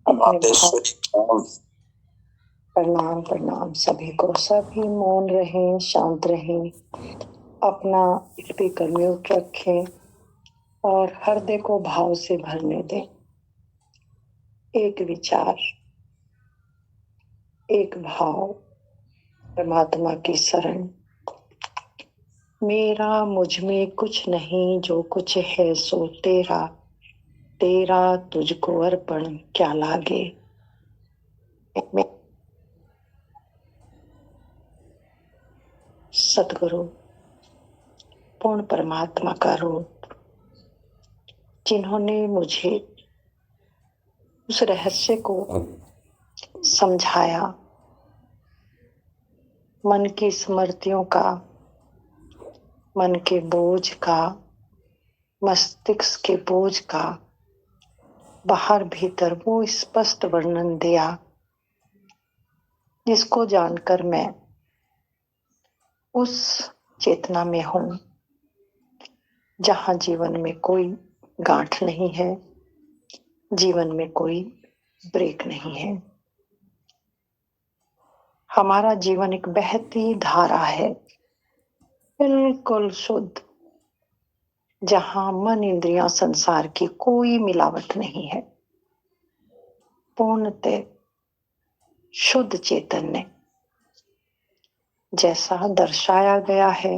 अपने भाव प्रणाम प्रणाम सभी को। सभी मौन रहें, शांत रहें, अपना स्पीकर म्यूट रखें और हृदय को भाव से भरने दें। एक विचार, एक भाव, परमात्मा की शरण। मेरा मुझ में कुछ नहीं, जो कुछ है सो तेरा, तेरा तुझको अर्पण क्या लागे। सतगुरु पूर्ण परमात्मा का रूप, जिन्होंने मुझे उस रहस्य को समझाया, मन की स्मृतियों का, मन के बोझ का, मस्तिष्क के बोझ का बाहर भीतर वो स्पष्ट वर्णन दिया, जिसको जानकर मैं उस चेतना में हूं जहां जीवन में कोई गांठ नहीं है, जीवन में कोई ब्रेक नहीं है। हमारा जीवन एक बहती धारा है, बिल्कुल शुद्ध, जहां मन इंद्रियां संसार की कोई मिलावट नहीं है। पूर्णतः शुद्ध चैतन्य जैसा दर्शाया गया है।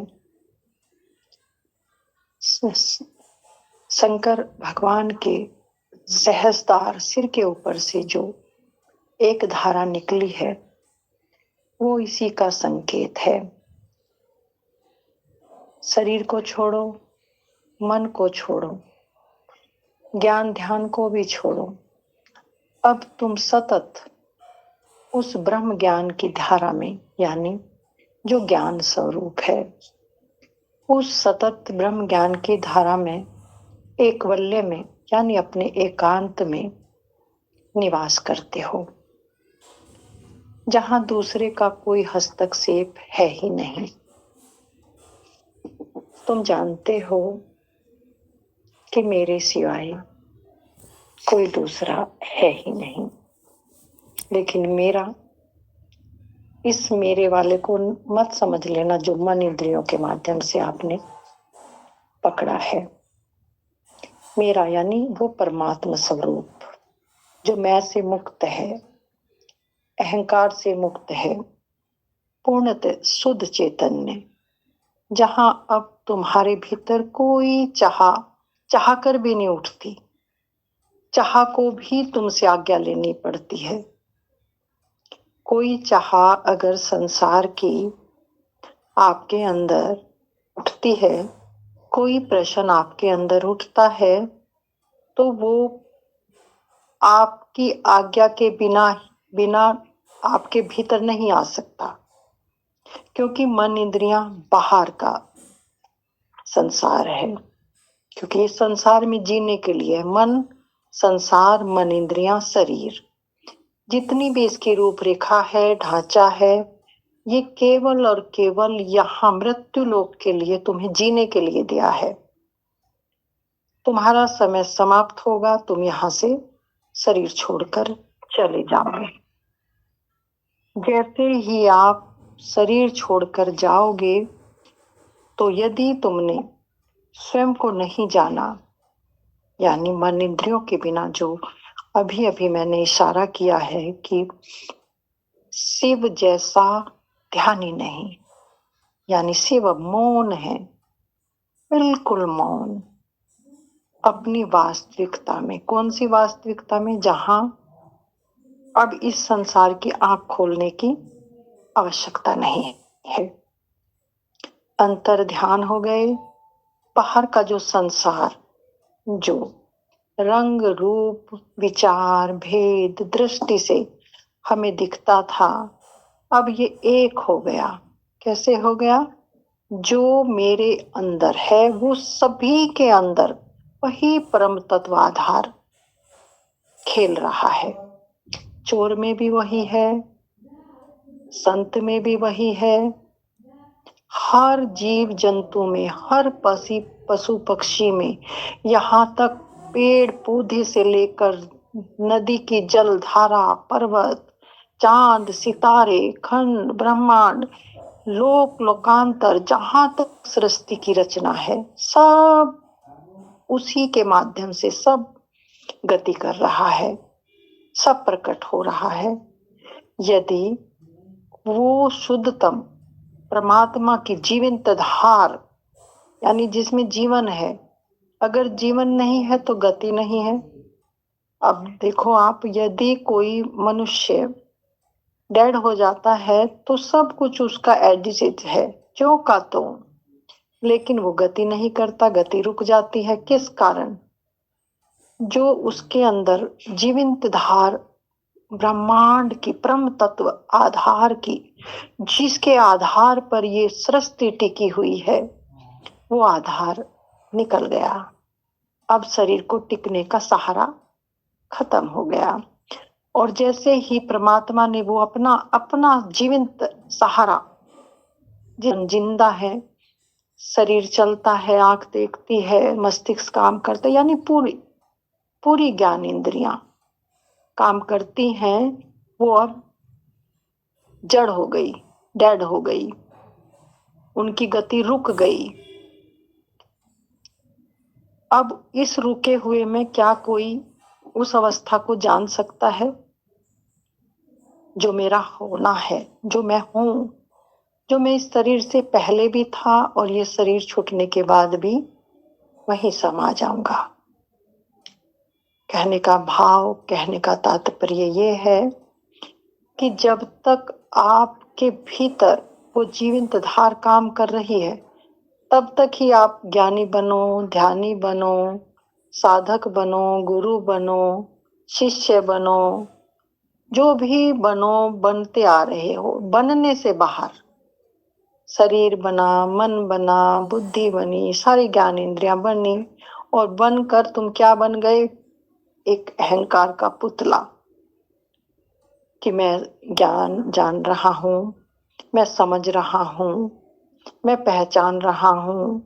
शंकर भगवान के सहस्त्रार सिर के ऊपर से जो एक धारा निकली है, वो इसी का संकेत है। शरीर को छोड़ो, मन को छोड़ो, ज्ञान ध्यान को भी छोड़ो। अब तुम सतत उस ब्रह्म ज्ञान की धारा में, यानी जो ज्ञान स्वरूप है, उस सतत ब्रह्म ज्ञान की धारा में, एक वल्य में, यानी अपने एकांत में निवास करते हो, जहां दूसरे का कोई हस्तक्षेप है ही नहीं। तुम जानते हो कि मेरे सिवाय कोई दूसरा है ही नहीं, लेकिन मेरा, इस मेरे वाले को मत समझ लेना जो मन इंद्रियों के माध्यम से आपने पकड़ा है। मेरा यानी वो परमात्मा स्वरूप जो मैं से मुक्त है, अहंकार से मुक्त है, पूर्णतः शुद्ध चैतन्य, जहां अब तुम्हारे भीतर कोई चाह कर भी नहीं उठती, चाह को भी तुमसे आज्ञा लेनी पड़ती है। कोई चाह अगर संसार की आपके अंदर उठती है, कोई प्रश्न आपके अंदर उठता है, तो वो आपकी आज्ञा के बिना आपके भीतर नहीं आ सकता, क्योंकि मन इंद्रियां बाहर का संसार है। क्योंकि इस संसार में जीने के लिए मन, संसार, मन इंद्रियां, शरीर, जितनी भी इसकी रूपरेखा है, ढांचा है, ये केवल और केवल यहाँ मृत्यु लोक के लिए, तुम्हें जीने के लिए दिया है। तुम्हारा समय समाप्त होगा, तुम यहाँ से शरीर छोड़कर चले जाओगे। जैसे ही आप शरीर छोड़कर जाओगे, तो यदि तुमने स्वयं को नहीं जाना, यानी मन इंद्रियों के बिना, जो अभी अभी मैंने इशारा किया है कि शिव जैसा ध्यान ही नहीं, यानी शिव मौन है, बिल्कुल मौन, अपनी वास्तविकता में। कौन सी वास्तविकता में? जहां अब इस संसार की आंख खोलने की आवश्यकता नहीं है। अंतर ध्यान हो गए। बाहर का जो संसार, जो रंग रूप विचार भेद दृष्टि से हमें दिखता था, अब ये एक हो गया। कैसे हो गया? जो मेरे अंदर है वो सभी के अंदर वही परम तत्व आधार खेल रहा है। चोर में भी वही है, संत में भी वही है, हर जीव जंतु में, हर पशु पक्षी में, यहाँ तक पेड़ पौधे से लेकर नदी की जल धारा, पर्वत, चांद, सितारे, खंड, ब्रह्मांड, लोक लोकांतर, जहां तक सृष्टि की रचना है, सब उसी के माध्यम से सब गति कर रहा है, सब प्रकट हो रहा है। यदि वो शुद्धतम परमात्मा की जीवंत धार, यानी जिसमें जीवन है, अगर जीवन नहीं है तो गति नहीं है। अब देखो आप, यदि कोई मनुष्य डेड हो जाता है तो सब कुछ उसका एडिट है, क्यों का तो, लेकिन वो गति नहीं करता, गति रुक जाती है। किस कारण? जो उसके अंदर जीवंत धार, ब्रह्मांड की परम तत्व आधार की, जिसके आधार पर ये सृष्टि टिकी हुई है, वो आधार निकल गया। अब शरीर को टिकने का सहारा खत्म हो गया। और जैसे ही परमात्मा ने वो अपना अपना जीवंत सहारा, जिंदा है, शरीर चलता है, आंख देखती है, मस्तिष्क काम करता है, यानी पूरी पूरी ज्ञान इंद्रियां काम करती हैं, वो अब जड़ हो गई, डेड हो गई, उनकी गति रुक गई। अब इस रुके हुए में क्या कोई उस अवस्था को जान सकता है? जो मेरा होना है, जो मैं हूं, जो मैं इस शरीर से पहले भी था और ये शरीर छूटने के बाद भी वहीं समा जाऊंगा। कहने का भाव, कहने का तात्पर्य ये है कि जब तक आपके भीतर वो जीवंत धार काम कर रही है, तब तक ही आप ज्ञानी बनो, ध्यानी बनो, साधक बनो, गुरु बनो, शिष्य बनो, जो भी बनो, बनते आ रहे हो। बनने से बाहर शरीर बना, मन बना, बुद्धि बनी, सारी ज्ञान इंद्रियां बनी, और बनकर तुम क्या बन गए? एक अहंकार का पुतला, कि मैं ज्ञान जान रहा हूं, मैं समझ रहा हूं, मैं पहचान रहा हूं,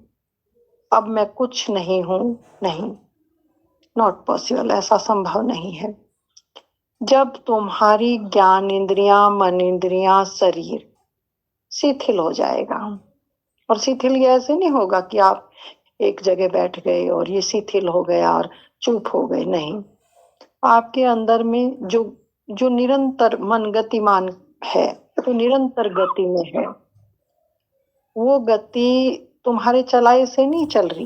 अब मैं कुछ नहीं हूं। नहीं, नॉट पॉसिबल, ऐसा संभव नहीं है। जब तुम्हारी ज्ञान इंद्रियां, मन इंद्रियां, शरीर शिथिल हो जाएगा, और शिथिल ये ऐसे नहीं होगा कि आप एक जगह बैठ गए और ये शिथिल हो गया और चुप हो गए, नहीं। आपके अंदर में जो जो निरंतर मन गतिमान है, तो निरंतर गति में है, वो गति तुम्हारे चलाए से नहीं चल रही,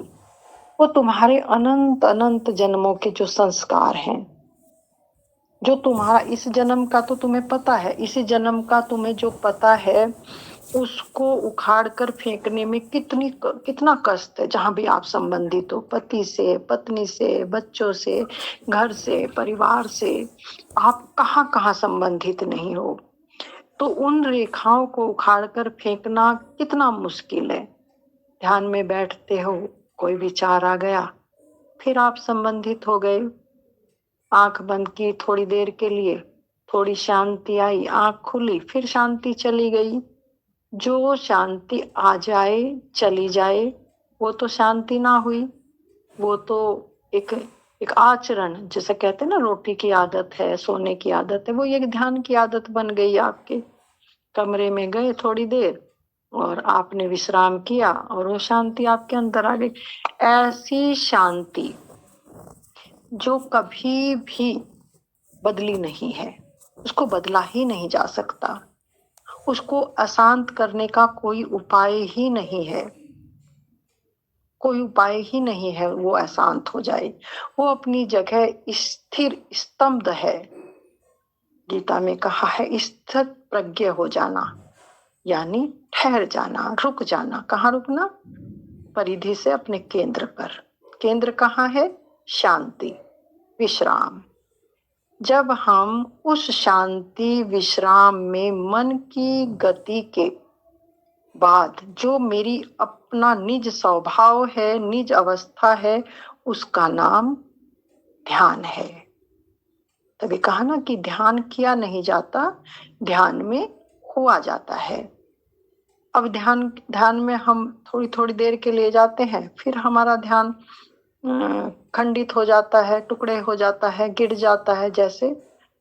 वो तुम्हारे अनंत अनंत जन्मों के जो संस्कार हैं, जो तुम्हारा इस जन्म का तो तुम्हें पता है, इसी जन्म का तुम्हें जो पता है, उसको उखाड़ कर फेंकने में कितना कष्ट है। जहां भी आप संबंधित हो, पति से, पत्नी से, बच्चों से, घर से, परिवार से, आप कहाँ कहाँ संबंधित नहीं हो, तो उन रेखाओं को उखाड़ कर फेंकना कितना मुश्किल है। ध्यान में बैठते हो, कोई विचार आ गया, फिर आप संबंधित हो गए, आंख बंद की थोड़ी देर के लिए, थोड़ी शांति आई, आंख खुली, फिर शांति चली गई। जो शांति आ जाए चली जाए, वो तो शांति ना हुई, वो तो एक एक आचरण, जैसे कहते हैं ना, रोटी की आदत है, सोने की आदत है, वो एक ध्यान की आदत बन गई। आपके कमरे में गए थोड़ी देर और आपने विश्राम किया, और वो शांति आपके अंदर आ गई। ऐसी शांति जो कभी भी बदली नहीं है, उसको बदला ही नहीं जा सकता, उसको अशांत करने का कोई उपाय ही नहीं है, कोई उपाय ही नहीं है वो अशांत हो जाए। वो अपनी जगह स्थिर स्तंभ है। गीता में कहा है स्थिर प्रज्ञ हो जाना, यानी ठहर जाना, रुक जाना। कहाँ रुकना? परिधि से अपने केंद्र पर। केंद्र कहाँ है? शांति, विश्राम। जब हम उस शांति विश्राम में मन की गति के बाद जो मेरी अपना निज स्वभाव है, निज अवस्था है, उसका नाम ध्यान है। तभी कहा ना कि ध्यान किया नहीं जाता, ध्यान में हुआ जाता है। अब ध्यान में हम थोड़ी थोड़ी देर के लिए जाते हैं, फिर हमारा ध्यान खंडित हो जाता है, टुकड़े हो जाता है, गिर जाता है। जैसे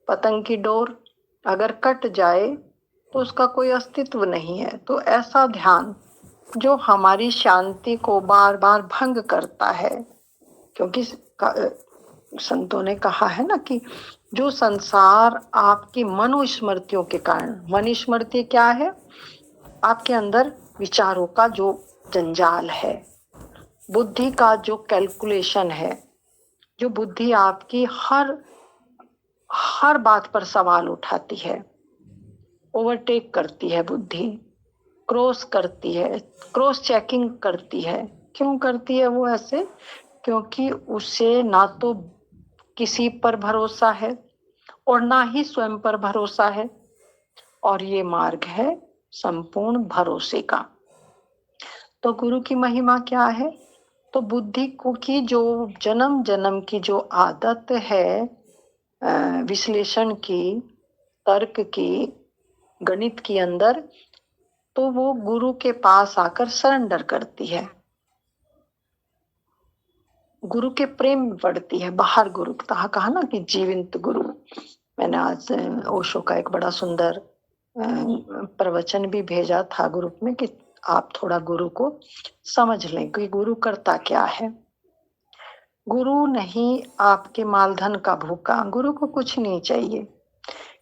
पतंग की डोर अगर कट जाए तो उसका कोई अस्तित्व नहीं है। तो ऐसा ध्यान जो हमारी शांति को बार बार भंग करता है, क्योंकि संतों ने कहा है ना कि जो संसार आपकी मनुस्मृतियों के कारण, मनुस्मृति क्या है? आपके अंदर विचारों का जो जंजाल है, बुद्धि का जो कैलकुलेशन है, जो बुद्धि आपकी हर बात पर सवाल उठाती है, ओवरटेक करती है बुद्धि, क्रॉस करती है, क्रॉस चेकिंग करती है। क्यों करती है वो ऐसे? क्योंकि उसे ना तो किसी पर भरोसा है और ना ही स्वयं पर भरोसा है, और ये मार्ग है संपूर्ण भरोसे का। तो गुरु की महिमा क्या है? तो बुद्धि को की जो जन्म जन्म की जो आदत है विश्लेषण की, तर्क की, गणित के अंदर, तो वो गुरु के पास आकर सरेंडर करती है, गुरु के प्रेम में पड़ती है। बाहर गुरु कहा ना कि जीवंत गुरु। मैंने आज ओशो का एक बड़ा सुंदर प्रवचन भी भेजा था ग्रुप में कि आप थोड़ा गुरु को समझ लें कि गुरु करता क्या है। गुरु नहीं आपके मालधन का भूखा, गुरु को कुछ नहीं चाहिए,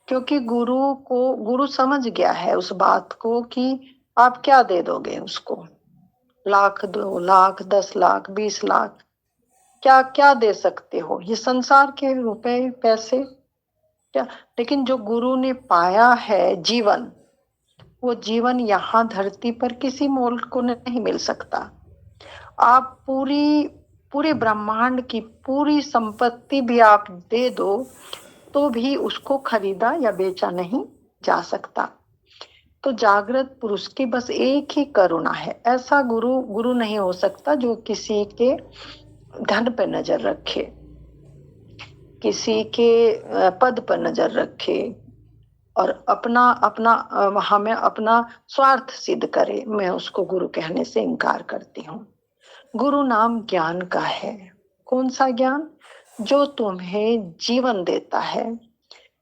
क्योंकि गुरु समझ गया है उस बात को कि आप क्या दे दोगे उसको। लाख, 2 लाख, 10 लाख, 20 लाख, क्या क्या दे सकते हो? ये संसार के रुपए पैसे क्या? लेकिन जो गुरु ने पाया है जीवन, वो जीवन यहाँ धरती पर किसी मोल को नहीं मिल सकता। आप पूरे ब्रह्मांड की पूरी संपत्ति भी आप दे दो तो भी उसको खरीदा या बेचा नहीं जा सकता। तो जागृत पुरुष की बस एक ही करुणा है। ऐसा गुरु नहीं हो सकता जो किसी के धन पर नजर रखे, किसी के पद पर नजर रखे और अपना अपना हमें अपना स्वार्थ सिद्ध करे। मैं उसको गुरु कहने से इनकार करती हूँ। गुरु नाम ज्ञान का है। कौन सा ज्ञान? जो तुम्हें जीवन देता है,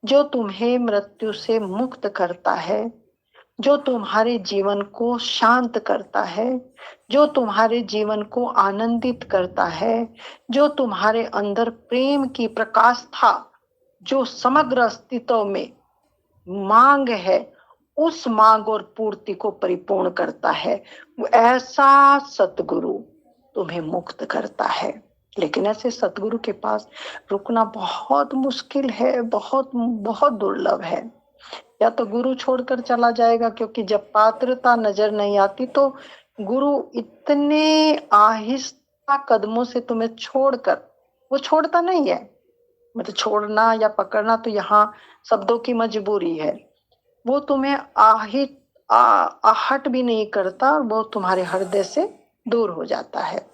जो तुम्हें मृत्यु से मुक्त करता है, जो तुम्हारे जीवन को शांत करता है, जो तुम्हारे जीवन को आनंदित करता है, जो तुम्हारे अंदर प्रेम की प्रकाष्ठा, जो समग्र अस्तित्व में मांग है, उस मांग और पूर्ति को परिपूर्ण करता है। वो ऐसा सतगुरु तुम्हें मुक्त करता है। लेकिन ऐसे सतगुरु के पास रुकना बहुत मुश्किल है, बहुत बहुत दुर्लभ है। या तो गुरु छोड़कर चला जाएगा, क्योंकि जब पात्रता नजर नहीं आती तो गुरु इतने आहिस्ता कदमों से तुम्हें छोड़कर, वो छोड़ता नहीं है। मतलब छोड़ना या पकड़ना तो यहाँ शब्दों की मजबूरी है। वो तुम्हें आहट भी नहीं करता, वो तुम्हारे हृदय से दूर हो जाता है।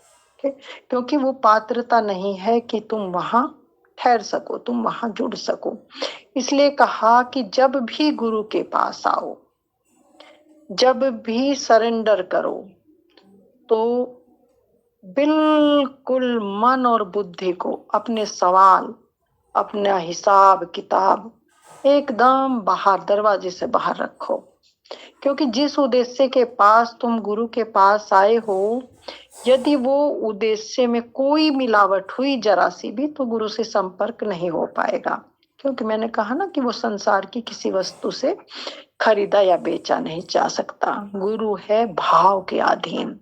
क्योंकि वो पात्रता नहीं है कि तुम वहां ठहर सको, तुम वहां जुड़ सको। इसलिए कहा कि जब भी गुरु के पास आओ, जब भी सरेंडर करो, तो बिल्कुल मन और बुद्धि को अपने सवाल, अपना हिसाब किताब एकदम बाहर, दरवाजे से बाहर रखो। क्योंकि जिस उद्देश्य के पास तुम गुरु के पास आए हो, यदि वो उद्देश्य में कोई मिलावट हुई जरा सी भी, तो गुरु से संपर्क नहीं हो पाएगा। क्योंकि मैंने कहा ना कि वो संसार की किसी वस्तु से खरीदा या बेचा नहीं जा सकता। गुरु है भाव के अधीन।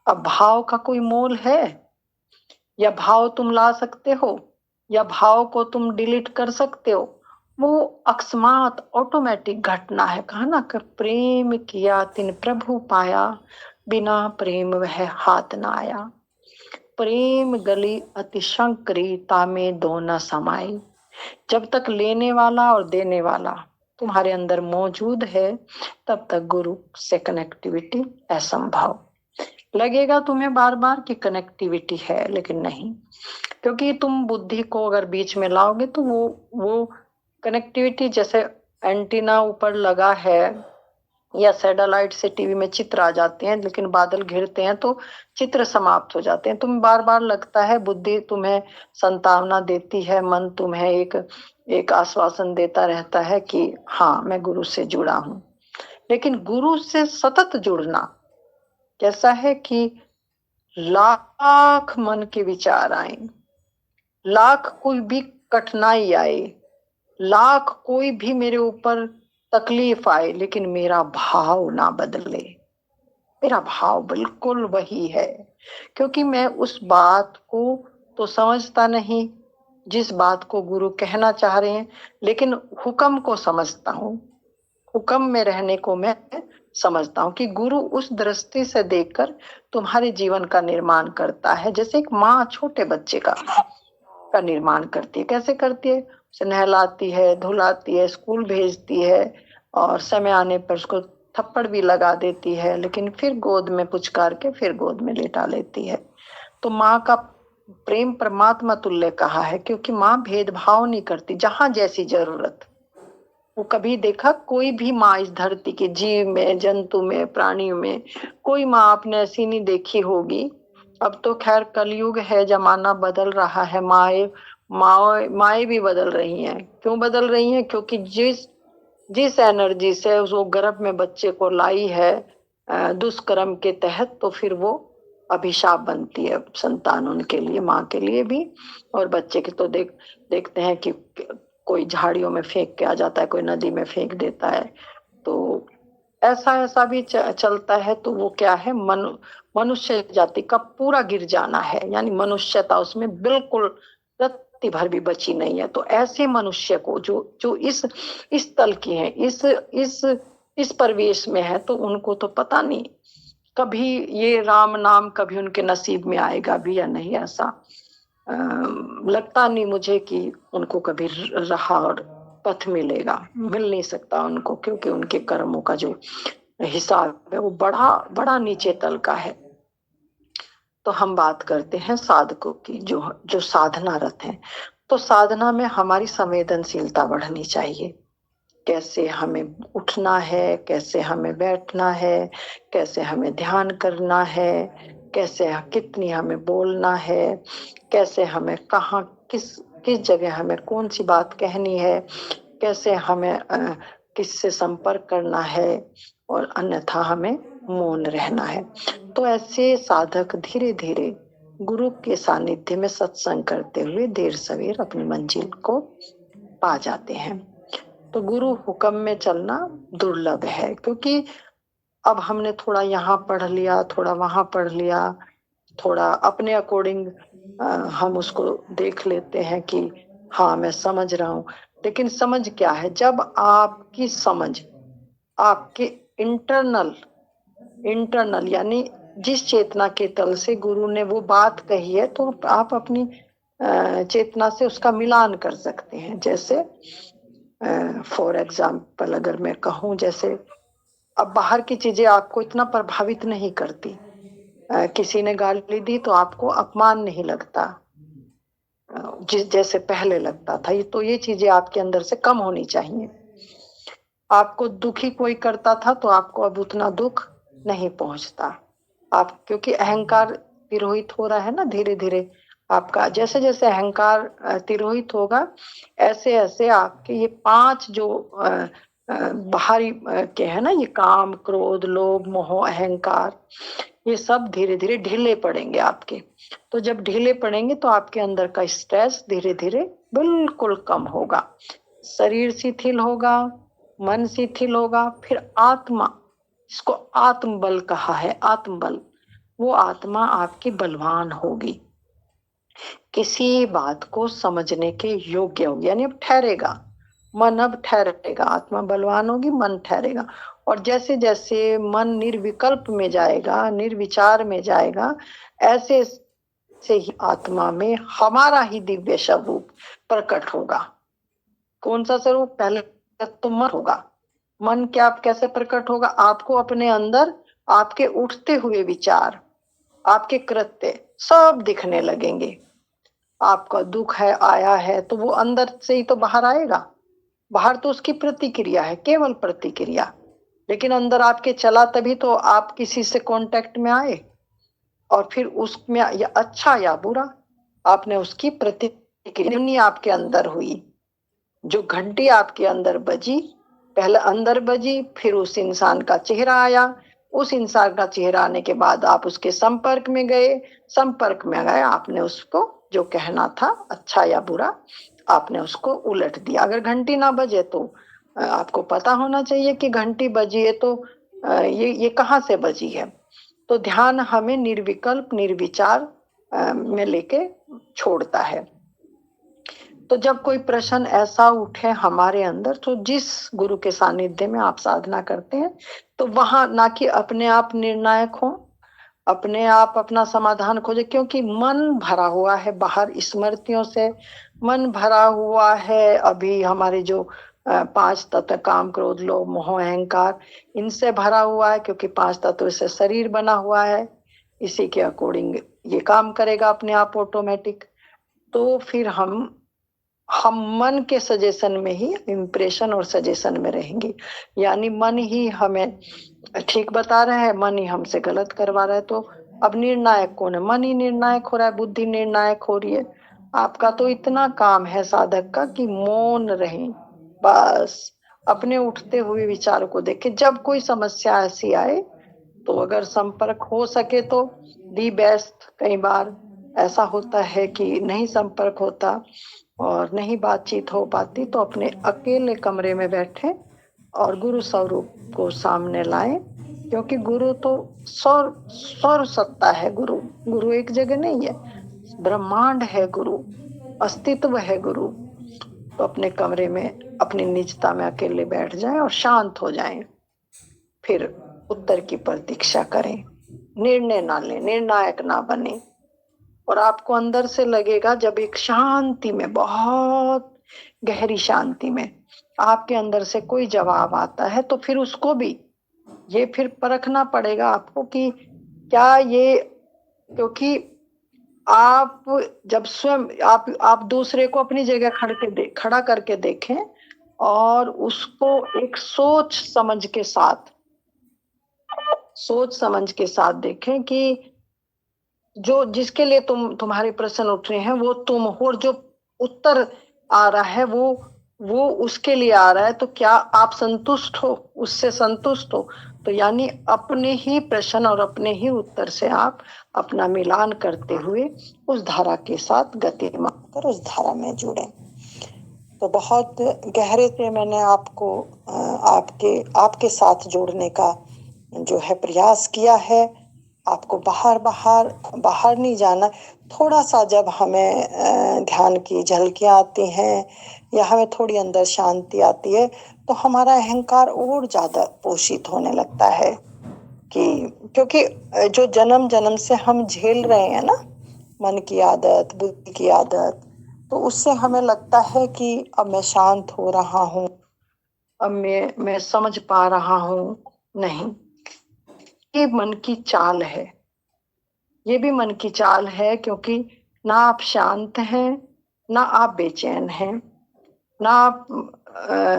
अब भाव का कोई मोल है? या भाव तुम ला सकते हो, या भाव को तुम डिलीट कर सकते हो? वो अकस्मात ऑटोमेटिक घटना है। कहा ना कि प्रेम किया तिन प्रभु पाया, बिना प्रेम वह हाथ न आया। प्रेम गली अति शंकरी, तामे दो न समाई। जब तक लेने वाला और देने वाला तुम्हारे अंदर मौजूद है, तब तक गुरु से कनेक्टिविटी असंभव। लगेगा तुम्हें बार बार कि कनेक्टिविटी है, लेकिन नहीं। क्योंकि तुम बुद्धि को अगर बीच में लाओगे तो वो कनेक्टिविटी जैसे एंटीना ऊपर लगा है, या सैटेलाइट से टीवी में चित्र आ जाते हैं, लेकिन बादल घिरते हैं तो चित्र समाप्त हो जाते हैं। तुम बार बार लगता है बुद्धि तुम्हें संतावना देती है, मन तुम्हें एक एक आश्वासन देता रहता है कि हाँ मैं गुरु से जुड़ा हूं। लेकिन गुरु से सतत जुड़ना कैसा है कि लाख मन के विचार आए, लाख कोई भी कठिनाई आए, लाख कोई भी मेरे ऊपर तकलीफ आए, लेकिन मेरा भाव ना बदले। मेरा भाव बिल्कुल वही है, क्योंकि मैं उस बात को तो समझता नहीं जिस बात को गुरु कहना चाह रहे हैं, लेकिन हुक्म को समझता हूँ। हुक्म में रहने को मैं समझता हूँ कि गुरु उस दृष्टि से देखकर तुम्हारे जीवन का निर्माण करता है, जैसे एक माँ छोटे बच्चे का निर्माण करती है। कैसे करती है? उसे नहलाती है, धुलाती है, स्कूल भेजती है, और समय आने पर उसको थप्पड़ भी लगा देती है, लेकिन फिर गोद में पुचकार के फिर गोद में लेटा लेती है। तो माँ का प्रेम परमात्मा तुल्य कहा है, क्योंकि माँ भेदभाव नहीं करती, जहां जैसी जरूरत। वो कभी देखा कोई भी माँ इस धरती के जीव में, जंतु में, प्राणियों में कोई माँ आपने ऐसी नहीं देखी होगी। अब तो खैर कलयुग है, जमाना बदल रहा है, माए भी बदल रही हैं। क्यों बदल रही हैं? क्योंकि जिस जिस एनर्जी से वो गर्भ में बच्चे को लाई है दुष्कर्म के तहत, तो फिर वो अभिशाप बनती है संतान, उनके लिए, माँ के लिए भी और बच्चे के। तो देखते हैं कि कोई झाड़ियों में फेंक के आ जाता है, कोई नदी में फेंक देता है। तो ऐसा ऐसा भी चलता है। तो वो क्या है, मनुष्य जाति का पूरा गिर जाना है, यानी मनुष्यता उसमें बिल्कुल रत्ती भर भी बची नहीं है। तो ऐसे मनुष्य को जो जो इस तल की है, इस परिवेश में है, तो उनको तो पता नहीं कभी ये राम नाम कभी उनके नसीब में आएगा भी या नहीं। ऐसा लगता नहीं मुझे कि उनको कभी रहा और पथ मिलेगा, मिल नहीं सकता उनको, क्योंकि उनके कर्मों का जो हिसाब है वो बड़ा बड़ा नीचे तल का है। तो हम बात करते हैं साधकों की, जो जो साधनारत हैं। तो साधना में हमारी संवेदनशीलता बढ़नी चाहिए। कैसे हमें उठना है, कैसे हमें बैठना है, कैसे हमें ध्यान करना है, कैसे कितनी हमें बोलना है, कैसे हमें कहाँ किस किस जगह हमें कौन सी बात कहनी है, कैसे हमें किससे संपर्क करना है, और अन्यथा हमें मौन रहना है। तो ऐसे साधक धीरे धीरे गुरु के सानिध्य में सत्संग करते हुए देर सवेर अपनी मंजिल को पा जाते हैं। तो गुरु हुक्म में चलना दुर्लभ है, क्योंकि अब हमने थोड़ा यहाँ पढ़ लिया, थोड़ा वहां पढ़ लिया, थोड़ा अपने अकॉर्डिंग हम उसको देख लेते हैं कि हाँ मैं समझ रहा हूँ। लेकिन समझ क्या है? जब आपकी समझ आपके इंटरनल इंटरनल यानी जिस चेतना के तल से गुरु ने वो बात कही है, तो आप अपनी चेतना से उसका मिलान कर सकते हैं। जैसे फॉर एग्जाम्पल अगर मैं कहूँ, जैसे अब बाहर की चीजें आपको इतना प्रभावित नहीं करती। किसी ने गाली दी तो आपको अपमान नहीं लगता जिस जैसे पहले लगता था। ये तो ये चीजें आपके अंदर से कम होनी चाहिए। आपको दुखी कोई करता था तो आपको अब उतना दुख नहीं पहुंचता। आप क्योंकि अहंकार तिरोहित हो रहा है ना धीरे धीरे आपका। जैसे जैसे अहंकार तिरोहित होगा, ऐसे ऐसे आपके ये 5 जो बाहरी के है ना, ये काम, क्रोध, लोभ, मोह, अहंकार, ये सब धीरे धीरे ढीले पड़ेंगे आपके। तो जब ढीले पड़ेंगे तो आपके अंदर का स्ट्रेस धीरे धीरे बिल्कुल कम होगा, शरीर शिथिल होगा, मन शिथिल होगा। फिर आत्मा, इसको आत्मबल कहा है, आत्मबल, वो आत्मा आपकी बलवान होगी, किसी बात को समझने के योग्य होगी, यानी अब ठहरेगा मन, अब ठहरेगा, आत्मा बलवान होगी, मन ठहरेगा। और जैसे जैसे मन निर्विकल्प में जाएगा, निर्विचार में जाएगा, ऐसे से ही आत्मा में हमारा ही दिव्य स्वरूप प्रकट होगा। कौन सा स्वरूप? पहले तो मन होगा। मन क्या कैसे प्रकट होगा? आपको अपने अंदर आपके उठते हुए विचार, आपके कृत्य सब दिखने लगेंगे। आपका दुख है आया है तो वो अंदर से ही तो बाहर आएगा। बाहर तो उसकी प्रतिक्रिया है, केवल प्रतिक्रिया। लेकिन अंदर आपके चला तभी तो आप किसी से कांटेक्ट में आए, और फिर उसमें या अच्छा या बुरा आपने उसकी प्रतिक्रिया आपके अंदर हुई। जो घंटी आपके अंदर बजी, पहले अंदर बजी, फिर उस इंसान का चेहरा आया, उस इंसान का चेहरा आने के बाद आप उसके संपर्क में गए, संपर्क में गए, आपने उसको जो कहना था अच्छा या बुरा आपने उसको उलट दिया। अगर घंटी ना बजे तो आपको पता होना चाहिए कि घंटी बजी है, तो ये कहाँ से बजी है। तो ध्यान हमें निर्विकल्प निर्विचार में लेके छोड़ता है। तो जब कोई प्रश्न ऐसा उठे हमारे अंदर, तो जिस गुरु के सानिध्य में आप साधना करते हैं, तो वहां ना कि अपने आप निर्णायक हो, अपने आप अपना समाधान खोजे, क्योंकि मन भरा हुआ है बाहर स्मृतियों से, मन भरा हुआ है अभी हमारे जो पांच तत्व काम क्रोध लोभ मोह अहंकार, इनसे भरा हुआ है, क्योंकि पांच तत्व से शरीर बना हुआ है, इसी के अकॉर्डिंग ये काम करेगा अपने आप ऑटोमेटिक। तो फिर हम मन के सजेशन में ही, इम्प्रेशन और सजेशन में रहेंगे, यानी मन ही हमें ठीक बता रहा है, मन ही हमसे गलत करवा रहा है। तो अब निर्णायक कौन है? मन ही निर्णायक हो रहा है, बुद्धि निर्णायक हो रही है। आपका तो इतना काम है साधक का कि मौन रहें, बस अपने उठते हुए विचार को देखें। जब कोई समस्या ऐसी आए तो अगर संपर्क हो सके तो दी बेस्ट। कई बार ऐसा होता है कि नहीं संपर्क होता और नहीं बातचीत हो पाती, तो अपने अकेले कमरे में बैठे और गुरु स्वरूप को सामने लाए, क्योंकि गुरु तो सौर सत्ता है। गुरु गुरु एक जगह नहीं है, ब्रह्मांड है गुरु, अस्तित्व है गुरु। तो अपने कमरे में अपनी निजता में अकेले बैठ जाएं और शांत हो जाएं, फिर उत्तर की प्रतीक्षा करें, निर्णय ना लें, निर्णायक ना बने। और आपको अंदर से लगेगा, जब एक शांति में, बहुत गहरी शांति में आपके अंदर से कोई जवाब आता है, तो फिर उसको भी ये फिर परखना पड़ेगा आपको कि क्या ये, क्योंकि आप जब स्वयं आप दूसरे को अपनी जगह खड़ा करके देखें और उसको एक सोच समझ के साथ देखें कि जो जिसके लिए तुम्हारे प्रश्न उठ रहे हैं वो तुम हो, और जो उत्तर आ रहा है वो उसके लिए आ रहा है, तो क्या आप संतुष्ट हो, उससे संतुष्ट हो? तो यानी अपने ही प्रश्न और अपने ही उत्तर से आप अपना मिलान करते हुए उस धारा के साथ गतिमान कर उस धारा में जुड़े। तो बहुत गहरे से मैंने आपको आपके साथ जोड़ने का जो है प्रयास किया है। आपको बाहर नहीं जाना। थोड़ा सा जब हमें ध्यान की झलकियां आती हैं या हमें थोड़ी अंदर शांति आती है, तो हमारा अहंकार और ज्यादा पोषित होने लगता है, कि क्योंकि जो जन्म जन्म से हम झेल रहे हैं ना, मन की आदत, बुद्धि की आदत, तो उससे हमें लगता है कि अब मैं शांत हो रहा हूँ, अब मैं समझ पा रहा हूँ। नहीं, ये मन की चाल है, ये भी मन की चाल है, क्योंकि ना आप शांत हैं, ना आप बेचैन हैं, ना आप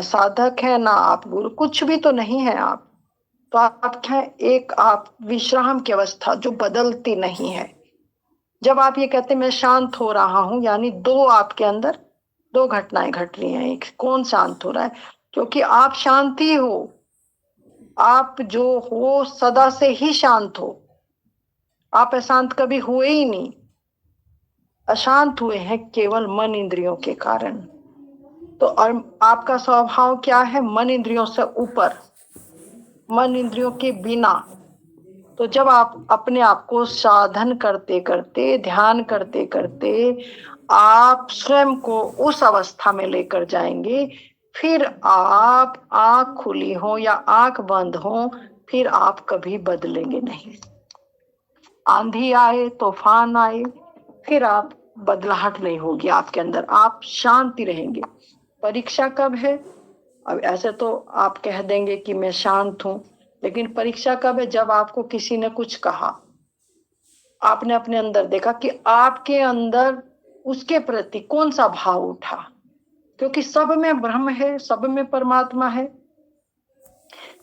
साधक हैं, ना आप गुरु, कुछ भी तो नहीं है आप। तो आप क्या है? एक आप विश्राम की अवस्था जो बदलती नहीं है। जब आप ये कहते हैं मैं शांत हो रहा हूं, यानी दो आपके अंदर दो घटनाएं घट रही हैं। एक, कौन शांत हो रहा है? क्योंकि आप शांति हो, आप जो हो सदा से ही शांत हो, आप अशांत कभी हुए ही नहीं। अशांत हुए हैं केवल मन इंद्रियों के कारण। तो और आपका स्वभाव क्या है? मन इंद्रियों से ऊपर, मन इंद्रियों के बिना। तो जब आप अपने आप को साधन करते करते, ध्यान करते करते आप स्वयं को उस अवस्था में लेकर जाएंगे, फिर आप आंख खुली हो या आंख बंद हो, फिर आप कभी बदलेंगे नहीं। आंधी आए, तूफान आए, फिर आप बदलाहट नहीं होगी आपके अंदर, आप शांति रहेंगे। परीक्षा कब है? अब ऐसे तो आप कह देंगे कि मैं शांत हूं, लेकिन परीक्षा कब है? जब आपको किसी ने कुछ कहा, आपने अपने अंदर देखा कि आपके अंदर उसके प्रति कौन सा भाव उठा, क्योंकि सब में ब्रह्म है, सब में परमात्मा है।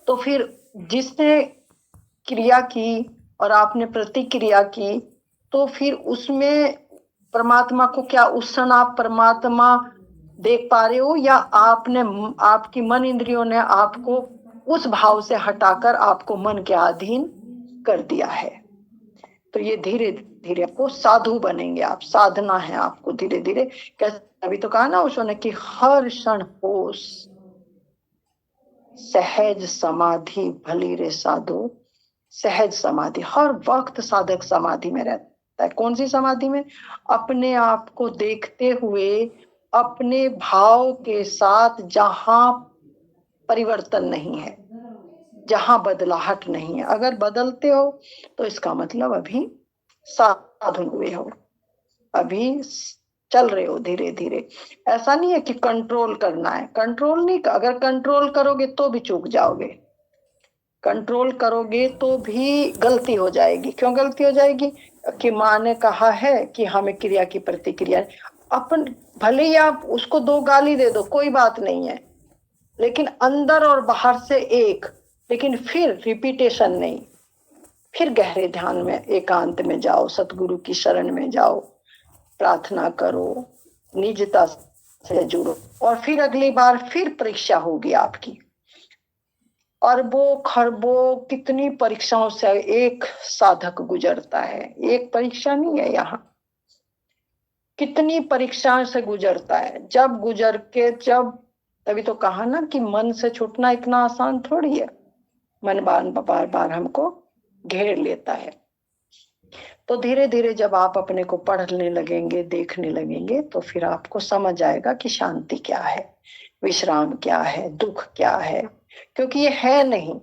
तो फिर जिसने क्रिया की और आपने प्रतिक्रिया की, तो फिर उसमें परमात्मा को क्या उस क्षण आप परमात्मा देख पा रहे हो, या आपने आपकी मन इंद्रियों ने आपको उस भाव से हटाकर आपको मन के अधीन कर दिया है। तो ये धीरे धीरे आपको साधु बनेंगे आप, साधना है आपको धीरे धीरे। कैसे, अभी तो कहा ना उसने कि हर क्षण होश सहज समाधि भली रे साधु। सहज समाधि, हर वक्त साधक समाधि में रहता है। कौन सी समाधि में? अपने आप को देखते हुए, अपने भाव के साथ, जहां परिवर्तन नहीं है, जहां बदलाहट नहीं है। अगर बदलते हो तो इसका मतलब अभी साधु हुए हो, अभी चल रहे हो धीरे धीरे। ऐसा नहीं है कि कंट्रोल करना है, कंट्रोल नहीं। अगर कंट्रोल करोगे तो भी चूक जाओगे, कंट्रोल करोगे तो भी गलती हो जाएगी। क्यों गलती हो जाएगी? कि माँ ने कहा है कि हमें क्रिया की प्रतिक्रिया, अपन भले ही आप उसको 2 गाली दे दो, कोई बात नहीं है, लेकिन अंदर और बाहर से एक, लेकिन फिर रिपीटेशन नहीं। फिर गहरे ध्यान में, एकांत में जाओ, सतगुरु की शरण में जाओ, प्रार्थना करो, निजता से जुड़ो, और फिर अगली बार फिर परीक्षा होगी आपकी। अरबों खरबों कितनी परीक्षाओं से एक साधक गुजरता है, एक परीक्षा नहीं है यहाँ, कितनी परीक्षाओं से गुजरता है। जब गुजर के, जब, तभी तो कहा ना कि मन से छूटना इतना आसान थोड़ी है, मन बार बार हमको घेर लेता है। तो धीरे धीरे जब आप अपने को पढ़ने लगेंगे, देखने लगेंगे, तो फिर आपको समझ आएगा कि शांति क्या है, विश्राम क्या है, दुख क्या है। क्योंकि ये है नहीं,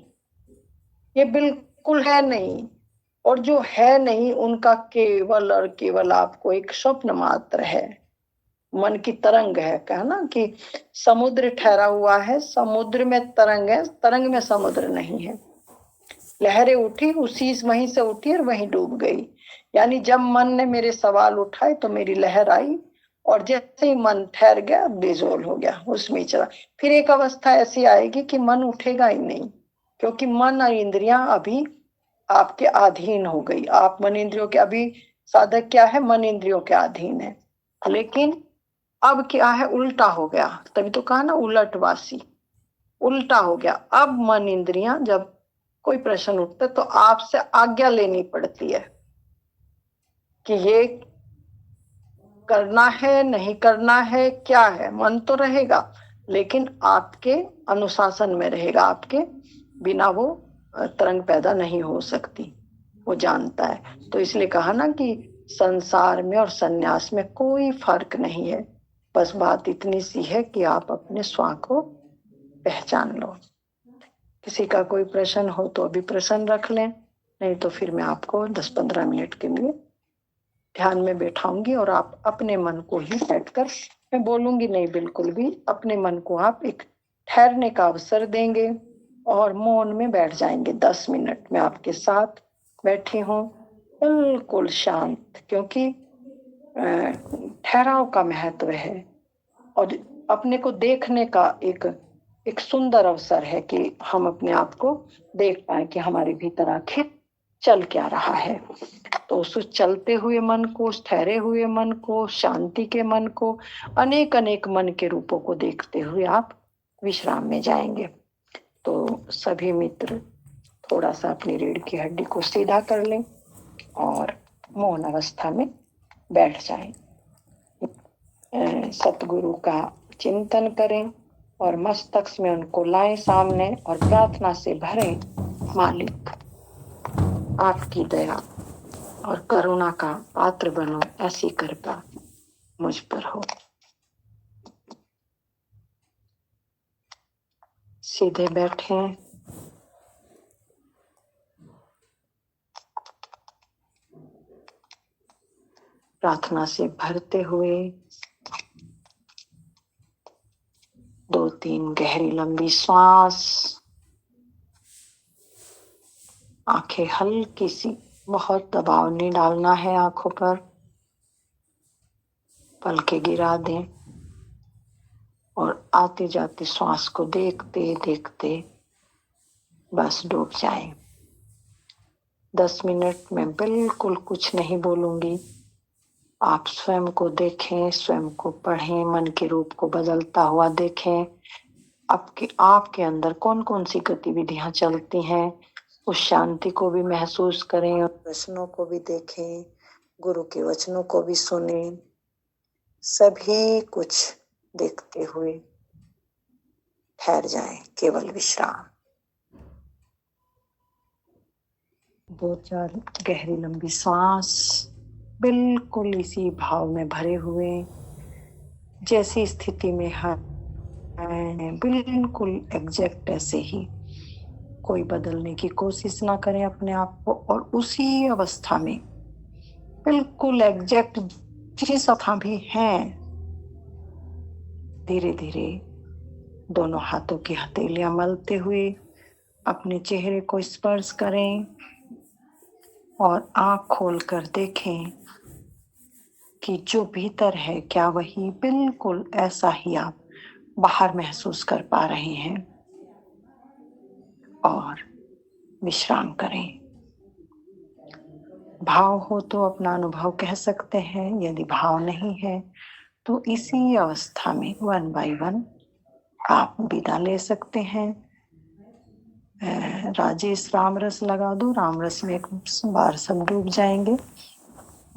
ये बिल्कुल है नहीं। और जो है नहीं उनका केवल और केवल आपको एक स्वप्न मात्र है, मन की तरंग है। कहा ना कि समुद्र ठहरा हुआ है, समुद्र में तरंग है, तरंग में समुद्र नहीं है। लहरें उठी, उसी वहीं से उठी और वहीं डूब गई। यानी जब मन ने मेरे सवाल उठाए तो मेरी लहर आई, और जैसे ही मन ठहर गया, बेजोल हो गया, उसमें ही चला। फिर एक अवस्था ऐसी आएगी कि मन उठेगा ही नहीं, क्योंकि मन और इंद्रियां अभी आपके अधीन हो गई। आप मन इंद्रियों के, अभी साधक क्या है, मन इंद्रियों के अधीन है। लेकिन अब क्या है, उल्टा हो गया। तभी तो कहा ना उलटवासी, उल्टा हो गया। अब मन इंद्रियां, जब कोई प्रश्न उठता है तो आपसे आज्ञा लेनी पड़ती है कि ये करना है, नहीं करना है, क्या है। मन तो रहेगा लेकिन आपके अनुशासन में रहेगा, आपके बिना वो तरंग पैदा नहीं हो सकती, वो जानता है। तो इसलिए कहा ना कि संसार में और सन्यास में कोई फर्क नहीं है, बस बात इतनी सी है कि आप अपने स्व को पहचान लो। किसी का कोई प्रश्न हो तो अभी प्रश्न रख लें, नहीं तो फिर मैं आपको 10-15 मिनट के लिए ध्यान में बैठाऊंगी, और आप अपने मन को ही बैठकर, मैं बोलूंगी नहीं बिल्कुल भी, अपने मन को आप एक ठहरने का अवसर देंगे और मौन में बैठ जाएंगे। 10 मिनट में आपके साथ बैठी हूँ, बिल्कुल शांत, क्योंकि ठहराव का महत्व है और अपने को देखने का एक सुंदर अवसर है कि हम अपने आप को देख पाए कि हमारे भीतर आखिर चल क्या रहा है। तो उस चलते हुए मन को, उस ठहरे हुए मन को, शांति के मन को, अनेक अनेक मन के रूपों को देखते हुए आप विश्राम में जाएंगे। तो सभी मित्र थोड़ा सा अपनी रीढ़ की हड्डी को सीधा कर लें और मौन अवस्था में बैठ जाएं। सतगुरु का चिंतन करें और मस्तक में उनको लाएं सामने और प्रार्थना से भरें, मालिक आपकी दया और करुणा का पात्र बनो, ऐसी कृपा मुझ पर हो। सीधे बैठे, प्रार्थना से भरते हुए 2-3 गहरी लंबी सांस, आंखें हल्की सी, बहुत दबाव नहीं डालना है आंखों पर, पलके गिरा दें और आते जाते श्वास को देखते देखते बस डूब जाए। 10 मिनट में बिल्कुल कुछ नहीं बोलूंगी। आप स्वयं को देखें, स्वयं को पढ़ें, मन के रूप को बदलता हुआ देखें। आपके अंदर कौन कौन सी गतिविधियां चलती हैं, उस शांति को भी महसूस करें और प्रश्नों को भी देखें, गुरु के वचनों को भी सुने। सभी कुछ देखते हुए ठहर जाएं, केवल विश्राम। 2-4 गहरी लंबी सांस, बिल्कुल इसी भाव में भरे हुए, जैसी स्थिति में है बिल्कुल एग्जैक्ट ऐसे ही। कोई बदलने की कोशिश ना करें अपने आप को, और उसी अवस्था में बिल्कुल एग्जैक्ट जिस अवस्था भी हैं, धीरे धीरे दोनों हाथों की हथेलियां मलते हुए अपने चेहरे को स्पर्श करें और आंख खोलकर देखें कि जो भीतर है क्या वही बिल्कुल ऐसा ही आप बाहर महसूस कर पा रहे हैं। और विश्राम करें। भाव हो तो अपना अनुभव कह सकते हैं, यदि भाव नहीं है तो इसी अवस्था में 1 बाय 1 आप विदा ले सकते हैं। राजेश राम रस लगा दो, राम रस में एक बार सब डूब जाएंगे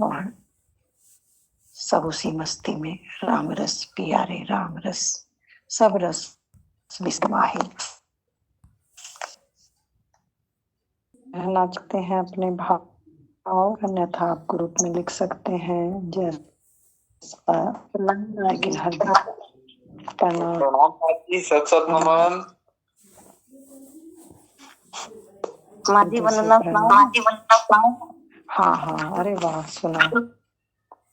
और सब उसी मस्ती में राम रस पिया रे, राम रस सब रस विस्माही। कहना चाहते हैं अपने भाव, अन्यथा आप ग्रुप में लिख सकते हैं जैसा, लेकिन हर सत नमन मादी बनना। हाँ हाँ, अरे वाह, सुनाओ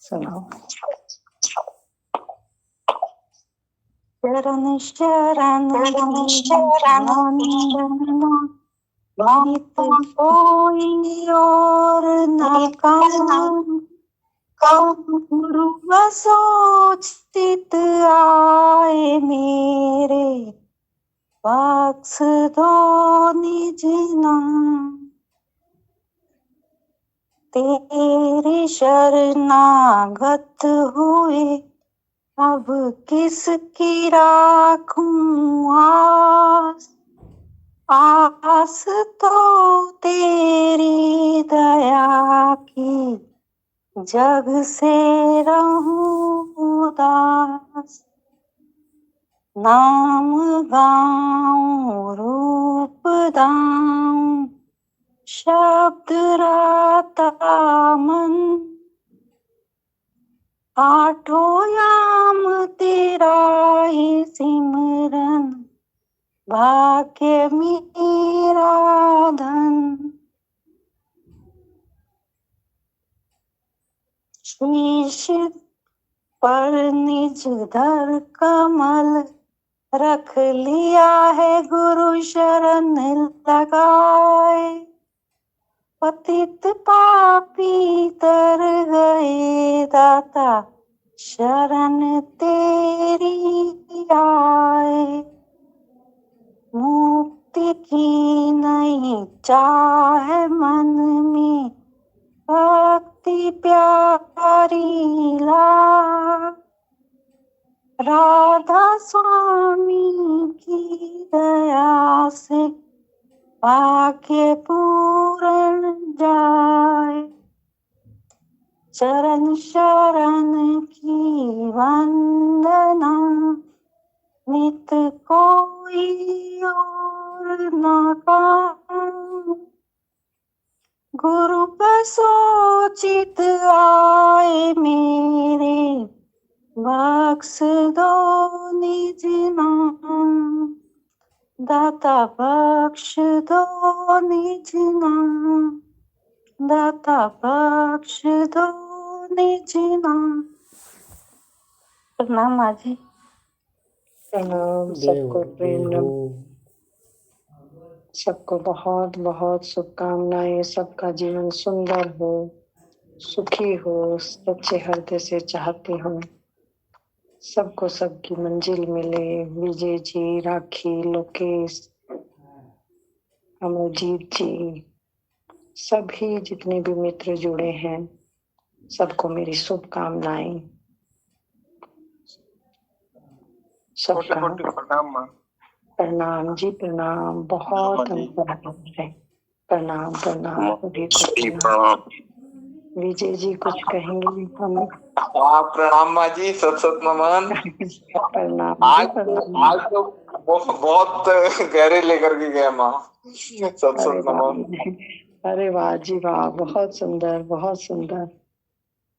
सुनाओ। शरण शरण नित कोई और न काम, गुरु बसोचित आए मेरे, बख्श दो निज नाम। तेरे शरणागत हुए अब किसकी राखूं आस, आस तो तेरी दया की, जग से रहूं उदास। नाम गाऊं रूप दाऊं, शब्द राता मन, आठों याम तेरा ही सिमरन, भाग्य मेरा धन। शीश पर निज धर कमल, रख लिया है गुरु शरण लगाए। पतित पापी तर गए दाता, शरण तेरी आए। मुक्ति की नहीं चाह मन में, भक्ति प्यारी ला। राधा स्वामी की दया से भाग्य पूर्ण जाए। चरण शरण की वंदना, नित कोई और न काम, गुरु बसोचित आए मेरे, बख्श दो निज नाम। दाता बख्श दो निज नाम, दाता बख्श दो निज नाम। प्रणाम माँ जी। प्रणाम, सबको प्रेम नमन, सबको बहुत बहुत शुभकामनाएं। सबका जीवन सुंदर हो, सुखी हो, सच्चे हृदय से चाहती हूँ सबको सबकी मंजिल मिले। विजय जी, राखी, लोकेश, अमरजीत जी, सभी जितने भी मित्र जुड़े हैं, सबको मेरी शुभकामनाएं। सबका प्रणाम जी, प्रणाम। बहुत है। प्रणाम प्रणाम सभी को प्रणाम। विजय जी कुछ कहेंगे हम? प्रणाम माँ जी, सत सत नमन। प्रणाम आज जी, प्रणाम। आज तो बहुत गहरे लेकर के गए माँ, सत सत नमन। अरे वाह जी वाह, बहुत सुंदर बहुत सुंदर।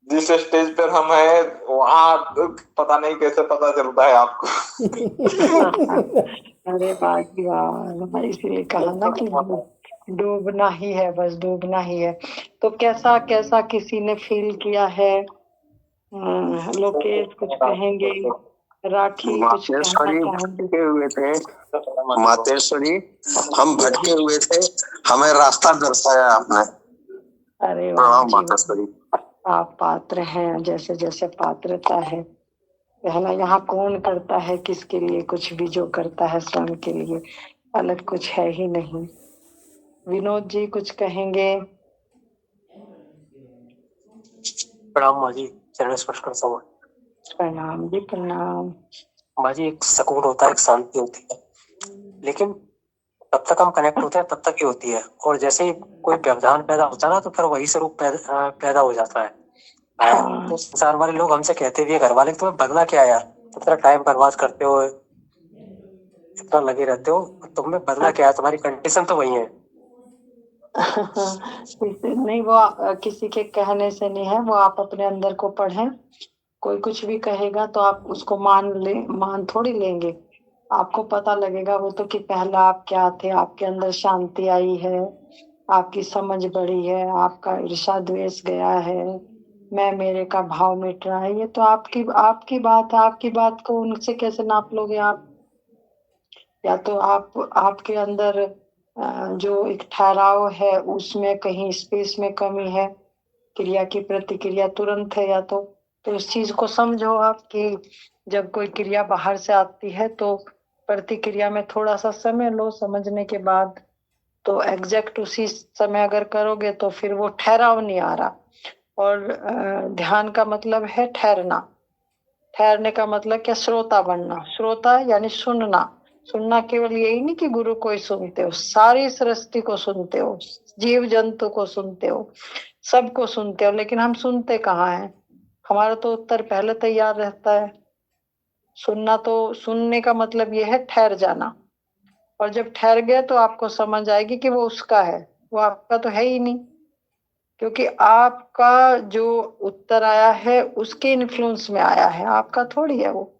जिस स्टेज पर हम हैं वहाँ पता नहीं कैसे पता चलता है आपको। अरे वाह जी वाह, इसलिए कहा ना कि डूबना ही है, बस डूबना ही है। तो कैसा कैसा किसी ने फील किया है? लोकेश कुछ कहेंगे? राठी कुछ कहना चाहेंगे? हुए थे मातेश्वरी, हम भटके हुए थे, हमें रास्ता दर्शाया आपने। अरे वाह प्रणाम जी, मातेश्वरी। आप पात्र हैं, जैसे जैसे पात्रता है। पहला यहाँ कौन करता है किसके लिए कुछ भी, जो करता है स्वयं के लिए, अलग कुछ है ही नहीं। विनोद जी कुछ कहेंगे? प्रणाम माँ जी, चरण स्पर्श करता हूँ। प्रणाम जी, प्रणाम। माँ जी, एक सुकून होता है, एक शांति होती है, लेकिन तब तक हम कनेक्ट होते हैं तब तक ही होती है। और जैसे ही कोई व्यवधान पैदा होता है ना, तो फिर वही स्वरूप पैदा हो जाता है। हाँ। तो संसार वाले लोग हमसे कहते भी है, घर वाले, तुम्हें बदला क्या यार, इतना टाइम बर्बाद करते हो, इतना लगे रहते हो, तुम्हें बदला क्या है, तुम्हारी कंडीशन तो वही है। नहीं, वो किसी के कहने से नहीं है, वो आप अपने अंदर को पढ़ें। कोई कुछ भी कहेगा तो आप उसको मान थोड़ी लेंगे। आपको पता लगेगा वो तो कि पहला आप क्या थे, आपके अंदर शांति आई है, आपकी समझ बढ़ी है, आपका ईर्ष्या द्वेष गया है, मैं मेरे का भाव मिट रहा है। ये तो आपकी आपकी बात है। आपकी बात को उनसे कैसे नाप लोगे आप? या तो आपके अंदर जो एक ठहराव है उसमें कहीं स्पेस में कमी है, क्रिया की प्रतिक्रिया तुरंत है, या तो इस चीज को समझो आप कि जब कोई क्रिया बाहर से आती है तो प्रतिक्रिया में थोड़ा सा समय लो, समझने के बाद तो एग्जैक्ट उसी समय अगर करोगे तो फिर वो ठहराव नहीं आ रहा। और ध्यान का मतलब है ठहरना। ठहरने का मतलब क्या? श्रोता बनना। श्रोता यानी सुनना। सुनना केवल यही नहीं कि गुरु को ही सुनते हो, सारी सृष्टि को सुनते हो, जीव जंतु को सुनते हो, सबको सुनते हो, लेकिन हम सुनते कहाँ हैं? हमारा तो उत्तर पहले तैयार रहता है। सुनने का मतलब यह है ठहर जाना। और जब ठहर गए तो आपको समझ आएगी कि वो उसका है, वो आपका तो है ही नहीं। क्योंकि आपका जो उत्तर आया है उसके इन्फ्लुएंस में आया है, आपका थोड़ी है वो।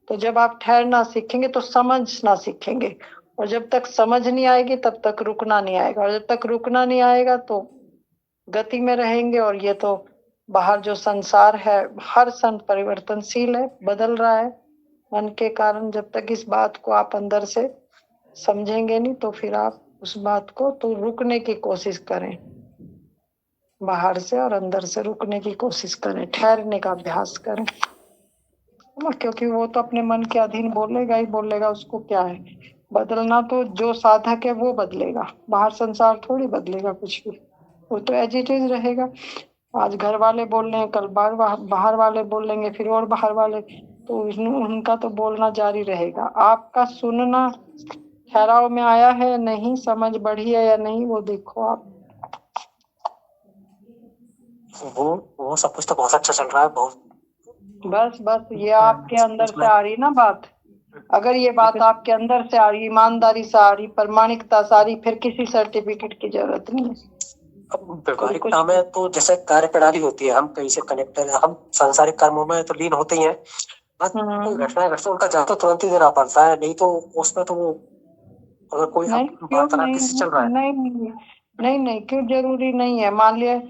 तो जब आप ठहरना सीखेंगे तो समझना सीखेंगे, और जब तक समझ नहीं आएगी तब तक रुकना नहीं आएगा, और जब तक रुकना नहीं आएगा तो गति में रहेंगे। और ये तो बाहर जो संसार है हर क्षण परिवर्तनशील है, बदल रहा है मन के कारण। जब तक इस बात को आप अंदर से समझेंगे नहीं तो फिर आप उस बात को तो रुकने की कोशिश करें, बाहर से और अंदर से रुकने की कोशिश करें, ठहरने का अभ्यास करें। क्योंकि वो तो अपने मन के अधीन बोलेगा ही बोलेगा, उसको क्या है? बदलना तो जो साधक है वो बदलेगा, बाहर संसार थोड़ी बदलेगा कुछ भी। वो तो एज इट इज रहेगा। आज घर वाले बोल रहे हैं, कल बाहर वाले बोलेंगे, फिर और बाहर वाले, तो उनका तो बोलना जारी रहेगा। आपका सुनना ठहराव में आया है नहीं, समझ बढ़ी है या नहीं, वो देखो आप। वो सब कुछ तो बहुत अच्छा चल रहा है, बहुत। बस ये आपके अंदर से आ रही ना बात। अगर ये बात आपके अंदर से आ रही, ईमानदारी से आ रही, प्रामाणिकता से आ रही, फिर किसी सर्टिफिकेट की जरूरत नहीं है। व्यवहारिकता में तो जैसे कार्य प्रणाली होती है, हम कहीं से कनेक्टेड है, हम सांसारिक कर्मों में तो लीन होते ही हैं। कोई घटना घटना उनका जवाब तो तुरंत ही देना पड़ता है, नहीं तो उसमें तो वो, अगर कोई नहीं, क्यों वार्तालाप किसी चल रहा है, नहीं, क्यों जरूरी नहीं है? मान लिया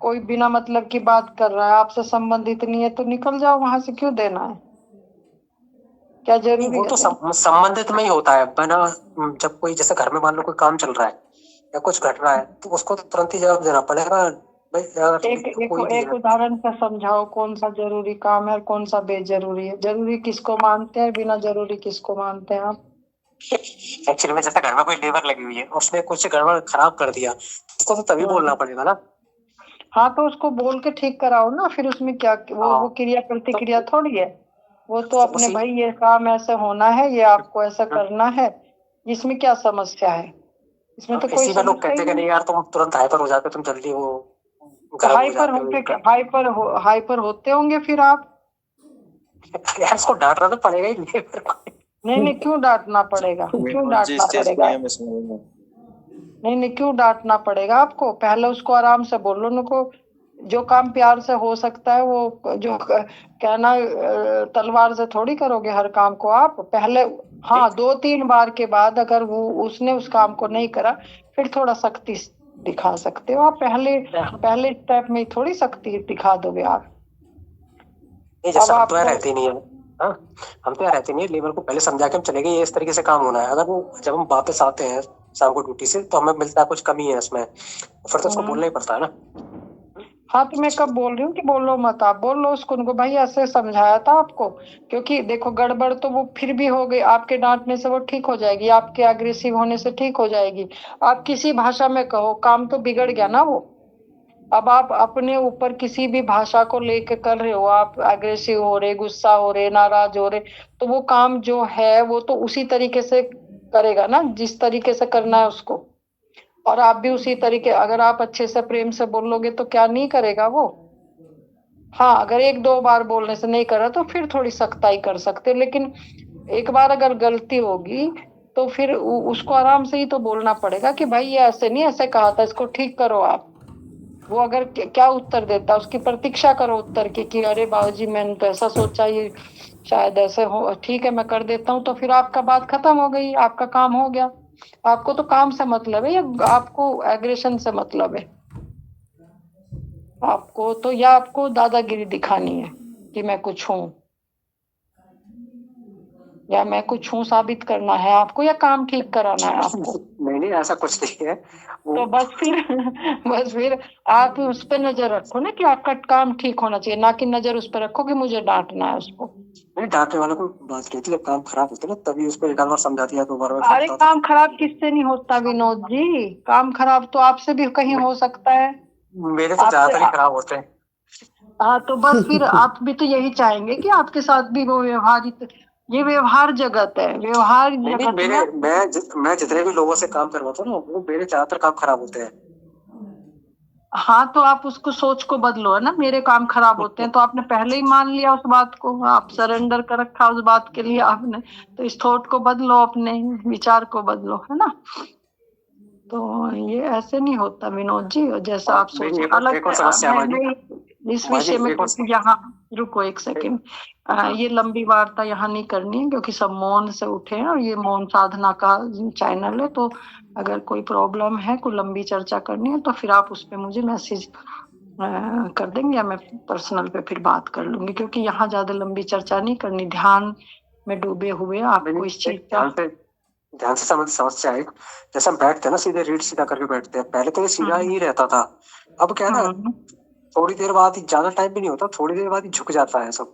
कोई बिना मतलब की बात कर रहा है, आपसे संबंधित नहीं है, तो निकल जाओ वहां से, क्यों देना है? क्या जरूरी वो है? तो संबंधित में ही होता है बना। जब कोई जैसे घर में मान लो कोई काम चल रहा है या कुछ घट रहा है, तो उसको तो तुरंत ही जवाब देना पड़ेगा भाई। एक उदाहरण से समझाओ, कौन सा जरूरी काम है और कौन सा बेजरूरी है? जरूरी किसको मानते हैं, बिना जरूरी किसको मानते हैं आप? एक्चुअली में जैसे घर में कोई लेबर लगी हुई है, उसने कुछ गड़बड़ खराब कर दिया, उसको तो तभी बोलना पड़ेगा ना। हाँ तो उसको बोल के ठीक कराओ ना, फिर उसमें क्या वो क्रिया प्रतिक्रिया थोड़ी है। वो तो अपने भाई ये काम ऐसे होना है, ये आपको ऐसा करना है, इसमें क्या समस्या है? इसमें तो कोई इसी में लोग समस्या कहते ही हैं कि नहीं। नहीं यार तुम तुरंत हाइपर हो जाते हो, तुम जल्दी वो गर्म हो हाइपर जाते होते हो। हाइपर होते होंगे फिर आप। यार उसको डांटना तो पड़ेगा ही लेबर को। नहीं क्यों डांटना पड़ेगा, क्यों डांटना पड़ेगा? नहीं क्यों डांटना पड़ेगा आपको? पहले उसको आराम से बोलो, उनको जो काम प्यार से हो सकता है वो जो कहना, तलवार से थोड़ी करोगे हर काम को आप। पहले हाँ 2-3 बार के बाद अगर वो उसने उस काम को नहीं करा, फिर थोड़ा सख्ती दिखा सकते हो आप। पहले स्टेप में थोड़ी सख्ती दिखा दोगे आप। नहीं जैसे अब हम तो यहाँ आपको रहते नहीं है। हाँ, हम तो यहाँ रहते नहीं है, लेबर को पहले समझा के हम चले गए ये इस तरीके से काम होना है। अगर वो जब हम वापस आते हैं शाम को ड्यूटी से, तो हमें मिलता है कुछ कमी है इसमें, फिर तो उसको बोलना ही पड़ता है ना। हाँ तो मैं कब बोल रही हूँ कि बोलो मत, आप बोल लो उसको, उनको भाई ऐसे समझाया था आपको। क्योंकि देखो गड़बड़ तो वो फिर भी हो गई, आपके डांटने से वो ठीक हो जाएगी, आपके अग्रेसिव होने से ठीक हो जाएगी। आप किसी भाषा में कहो, काम तो बिगड़ गया ना वो। अब आप अपने ऊपर किसी भी भाषा को लेके कर रहे हो, आप अग्रेसिव हो रहे, गुस्सा हो रहे, नाराज हो रहे, तो वो काम जो है वो तो उसी तरीके से करेगा ना जिस तरीके से करना है उसको। और आप भी उसी तरीके, अगर आप अच्छे से प्रेम से बोलोगे तो क्या नहीं करेगा वो। हाँ अगर 1-2 बार बोलने से नहीं करा तो फिर थोड़ी सख्ताई कर सकते हो, लेकिन एक बार अगर गलती होगी तो फिर उसको आराम से ही तो बोलना पड़ेगा कि भाई ये ऐसे नहीं, ऐसे कहा था, इसको ठीक करो आप। वो अगर क्या उत्तर देता है उसकी प्रतीक्षा करो उत्तर की, कि अरे बाबूजी मैंने तो ऐसा सोचा, ये शायद ऐसे हो, ठीक है मैं कर देता हूँ, तो फिर आपका बात खत्म हो गई, आपका काम हो गया। आपको तो काम से मतलब है या आपको एग्रेशन से मतलब है? आपको तो या आपको दादागिरी दिखानी है कि मैं कुछ हूँ, या मैं कुछ हूँ साबित करना है आपको, या काम ठीक कराना है आपको? नहीं ऐसा कुछ नहीं है तो बस फिर आप उस पर नजर रखो ना कि आपका काम ठीक होना चाहिए, ना कि नजर उस पर रखो कि मुझे डांटना है उसको। नहीं डांटने वालों को बात कहती है, जब काम खराब होता है ना तभी उसको एक आध बार समझा दिया, 2 बार में अरे करता था। काम खराब किससे नहीं होता विनोद जी? काम खराब तो आपसे भी कहीं हो सकता है। मेरे तो आपसे ज्यादातर ही खराब होते हैं। हाँ तो बस फिर आप भी तो यही चाहेंगे कि आपके साथ भी वो व्यवहारिक, ये व्यवहार जगत है, व्यवहार नहीं जगत मेरे में। मैं जितने भी लोगों से काम करवाता हूँ ना, वो मेरे ज्यादातर काम खराब होते हैं। हाँ तो आप उसको सोच को बदलो है ना, मेरे काम खराब होते हैं, तो आपने पहले ही मान लिया उस बात को, आप सरेंडर कर रखा उस बात के लिए आपने। तो इस थॉट को बदलो, अपने विचार को बदलो, है ना। तो ये ऐसे नहीं होता विनोद जी, जैसा आप सोच अलग एक और से। समस्या है मैं इस माजी, विषय में, एक और क्योंकि यहाँ रुको एक सेकंड, ये लंबी वार्ता यहाँ नहीं करनी है, क्योंकि सब मौन से उठे हैं और ये मौन साधना का चैनल है। तो अगर कोई प्रॉब्लम है, कोई लंबी चर्चा करनी है, तो फिर आप उस पर मुझे मैसेज कर देंगे, या मैं पर्सनल पे फिर बात कर लूंगी, क्योंकि यहाँ ज्यादा लंबी चर्चा नहीं करनी, ध्यान में डूबे हुए आपको इस चीज का। ध्यान से समस्या है। जैसे हम बैठते हैं ना, सीधे रीढ़ सीधा करके बैठते हैं, पहले तो ये सीधा ही रहता था। अब क्या है ना, थोड़ी देर बाद ही, ज्यादा टाइम भी नहीं होता, थोड़ी देर बाद ही झुक जाता है सब,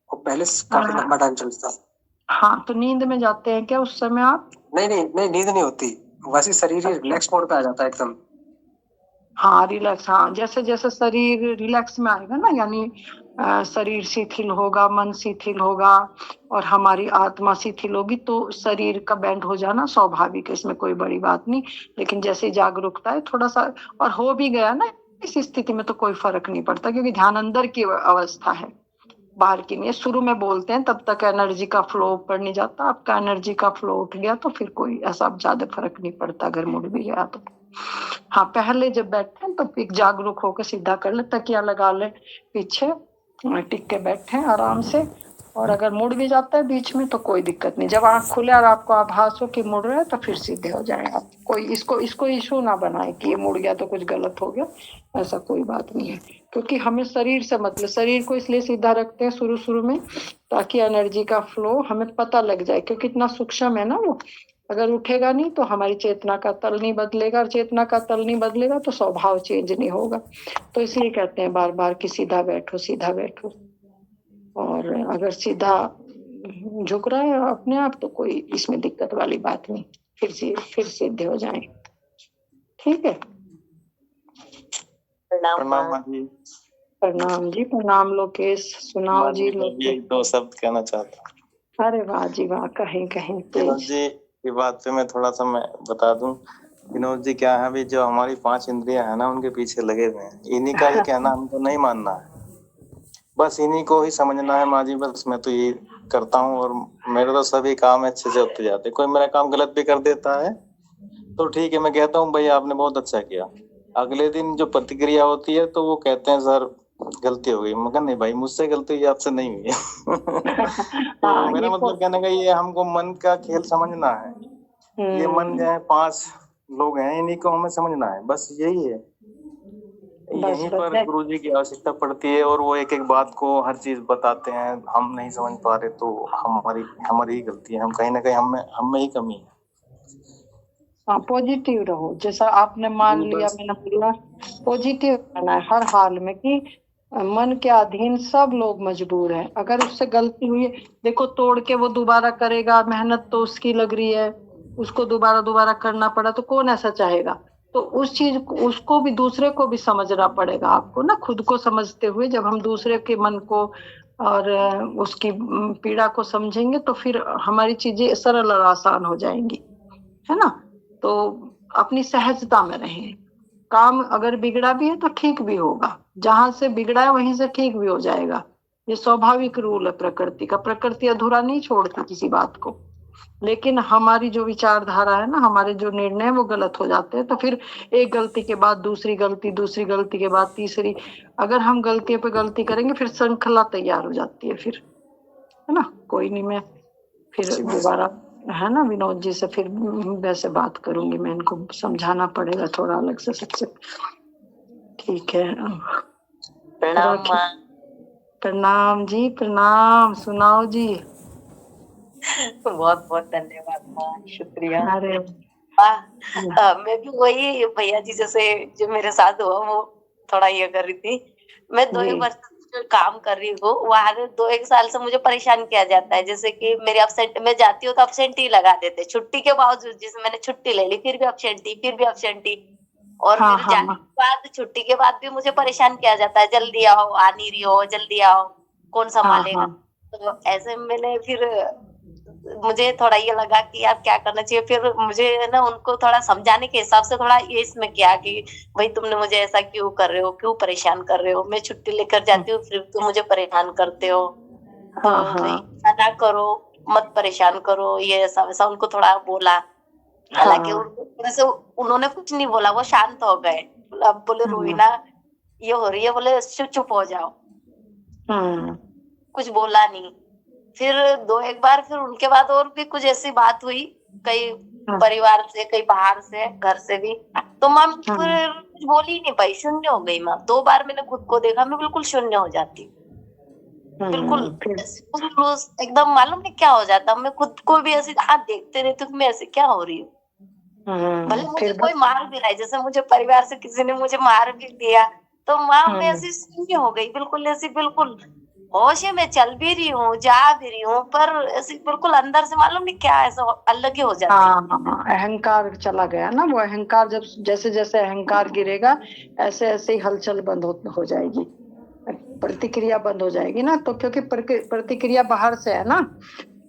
और पहले से काफी लंबा टाइम चलता है। हाँ तो नींद में जाते हैं क्या उस समय आप? नहीं नींद नहीं होती, वैसे शरीर ही रिलैक्स मोड पे आ जाता है एकदम। हाँ रिलैक्स, हाँ जैसे जैसे शरीर रिलैक्स में आएगा ना, यानी शरीर शिथिल होगा, मन शिथिल होगा, और हमारी आत्मा शिथिल होगी, तो शरीर का बैंड हो जाना स्वाभाविक है, इसमें कोई बड़ी बात नहीं। लेकिन जैसे जागरूकता है थोड़ा सा, और हो भी गया ना इस स्थिति में, तो कोई फर्क नहीं पड़ता, क्योंकि ध्यान अंदर की अवस्था है, बाहर की नहीं है। शुरू में बोलते हैं तब तक एनर्जी का फ्लो ऊपर नहीं जाता, आपका एनर्जी का फ्लो उठ गया तो फिर कोई ऐसा ज्यादा फर्क नहीं पड़ता, अगर मुड़ भी गया तो। हाँ पहले जब बैठे तो एक जागरूक होकर सीधा कर ले, तकिया लगा ले पीछे, टिक के बैठे आराम से, और अगर मुड़ भी जाता है बीच में तो कोई दिक्कत नहीं, जब आंख खुले और आपको आभास हो कि मुड़ रहा है तो फिर सीधे हो जाए आप। कोई इसको इशू ना बनाए कि ये मुड़ गया तो कुछ गलत हो गया, ऐसा कोई बात नहीं है। क्योंकि हमें शरीर से मतलब, शरीर को इसलिए सीधा रखते हैं शुरू में, ताकि एनर्जी का फ्लो हमें पता लग जाए, क्योंकि इतना सूक्ष्म है ना वो। अगर उठेगा नहीं तो हमारी चेतना का तल नहीं बदलेगा, और चेतना का तल नहीं बदलेगा तो स्वभाव चेंज नहीं होगा। तो इसलिए कहते हैं बार बार कि सीधा बैठो सीधा बैठो। और अगर सीधा झुक रहा है अपने आप, तो कोई इसमें दिक्कत वाली बात नहीं, फिर सिद्ध हो जाए। ठीक है, प्रणाम माँ जी। प्रणाम जी, प्रणाम लोकेश। सुनाओ जी लोकेश। एक दो शब्द कहना चाहता हूँ। अरे वाह जी वाह, कहीं कहीं विनोद तेज। जी की बात पे मैं थोड़ा सा मैं बता दूं। विनोद जी क्या है, अभी जो हमारी 5 इंद्रियां है ना, उनके पीछे लगे हुए हैं। इन्हीं का ही कहना हमको नहीं मानना है, बस इन्हीं को ही समझना है माँ जी। बस मैं तो यही करता हूँ, और मेरे तो सभी काम अच्छे से होते जाते। कोई मेरा काम गलत भी कर देता है तो ठीक है, मैं कहता हूँ भाई आपने बहुत अच्छा किया। अगले दिन जो प्रतिक्रिया होती है तो वो कहते हैं सर गलती हो गई। मगर नहीं भाई, मुझसे गलती हुई, आपसे नहीं हुई है। तो मेरा मतलब कहने का ये, हमको मन का खेल समझना है। ये मन जो है 5 लोग हैं, इन्हीं को हमें समझना है, बस यही है। यहीं पर गुरुजी की आवश्यकता पड़ती है, और वो एक एक बात को हर चीज बताते हैं। हम नहीं समझ पा रहे तो हमारी ही गलती है। हम कहीं ना कहीं हम में ही कमी है। हाँ, पॉजिटिव रहो, जैसा आपने मान लिया, मैंने बोला पॉजिटिव रहना है हर हाल में, कि मन के अधीन सब लोग मजबूर हैं। अगर उससे गलती हुई है, देखो तोड़ के वो दोबारा करेगा, मेहनत तो उसकी लग रही है, उसको दोबारा करना पड़ा, तो कौन ऐसा चाहेगा? तो उस चीज को, उसको भी, दूसरे को भी समझना पड़ेगा आपको ना। खुद को समझते हुए जब हम दूसरे के मन को और उसकी पीड़ा को समझेंगे, तो फिर हमारी चीजें सरल और आसान हो जाएंगी, है ना। तो अपनी सहजता में रहें। काम अगर बिगड़ा भी है तो ठीक भी होगा, जहां से बिगड़ा है वहीं से ठीक भी हो जाएगा। ये स्वाभाविक रूल है प्रकृति का। प्रकृति अधूरा नहीं छोड़ती किसी बात को, लेकिन हमारी जो विचारधारा है ना, हमारे जो निर्णय है वो गलत हो जाते हैं। तो फिर एक गलती के बाद दूसरी गलती के बाद तीसरी, अगर हम गलती पे गलती करेंगे, फिर श्रृंखला तैयार हो जाती है फिर, है ना। कोई नहीं, मैं फिर दोबारा, है ना, विनोद जी से फिर वैसे बात करूंगी। मैं इनको समझाना पड़ेगा थोड़ा अलग से सबसे। ठीक है, प्रणाम जी, प्रणाम। सुनाओ जी। बहुत बहुत धन्यवाद माँ, शुक्रिया। अरे मैं भी वही भैया जी जैसे जो मेरे साथ हुआ, वो थोड़ा ये कर रही थी। मैं 2-1 वर्ष जो काम कर रही हूँ, वहां 2-1 साल से मुझे परेशान किया जाता है। जैसे कि मेरे अब्सेंट, मैं जाती हूँ तो अब्सेंट ही लगा देते, छुट्टी के बावजूद। जैसे मैंने छुट्टी ले ली, फिर भी अब्सेंटी, और फिर जाने के बाद, छुट्टी के बाद भी मुझे परेशान किया जाता है, जल्दी आओ, आ नहीं रही हो, जल्दी आओ, कौन संभालेगा। तो ऐसे मैंने फिर, मुझे थोड़ा ये लगा कि यार क्या करना चाहिए। फिर मुझे ना उनको थोड़ा समझाने के हिसाब से थोड़ा ये इसमें किया कि भाई तुमने मुझे ऐसा क्यों कर रहे हो, क्यों परेशान कर रहे हो। मैं छुट्टी लेकर जाती हूँ, फिर तुम मुझे परेशान करते हो। तो भाई ना करो, मत परेशान करो, ये ऐसा वैसा उनको थोड़ा बोला। हालांकि वैसे उन्होंने कुछ नहीं बोला, वो शांत हो गए। अब बोले रोहिना ये हो रही है, बोले चुप हो जाओ। कुछ बोला नहीं। फिर 2-1 बार, फिर उनके बाद और भी कुछ ऐसी बात हुई, कई परिवार से, कई बाहर से, घर से भी। तो माँ फिर कुछ बोली ही नहीं पाई, शून्य हो गई माँ। 2 बार मैंने खुद को देखा, मैं बिल्कुल शून्य हो जाती, बिल्कुल एकदम मालूम नहीं क्या हो जाता। मैं खुद को भी ऐसे हाथ देखते रहती हूँ, मैं ऐसे क्या हो रही हूँ। भले मुझे कोई मार भी रहा है, जैसे मुझे परिवार से किसी ने मुझे मार भी दिया, तो माँ मैं ऐसी शून्य हो गई, बिल्कुल ऐसी, बिल्कुल होश है। मैं चल भी रही हूँ, जा भी रही हूँ, पर ऐसे बिल्कुल अंदर से मालूम नहीं क्या, ऐसा अलग ही हो जाती है। अहंकार चला गया ना। वो अहंकार जब, जैसे जैसे अहंकार गिरेगा, ऐसे ऐसे ही हलचल बंद हो जाएगी, प्रतिक्रिया बंद हो जाएगी ना। तो क्योंकि प्रतिक्रिया बाहर से है ना,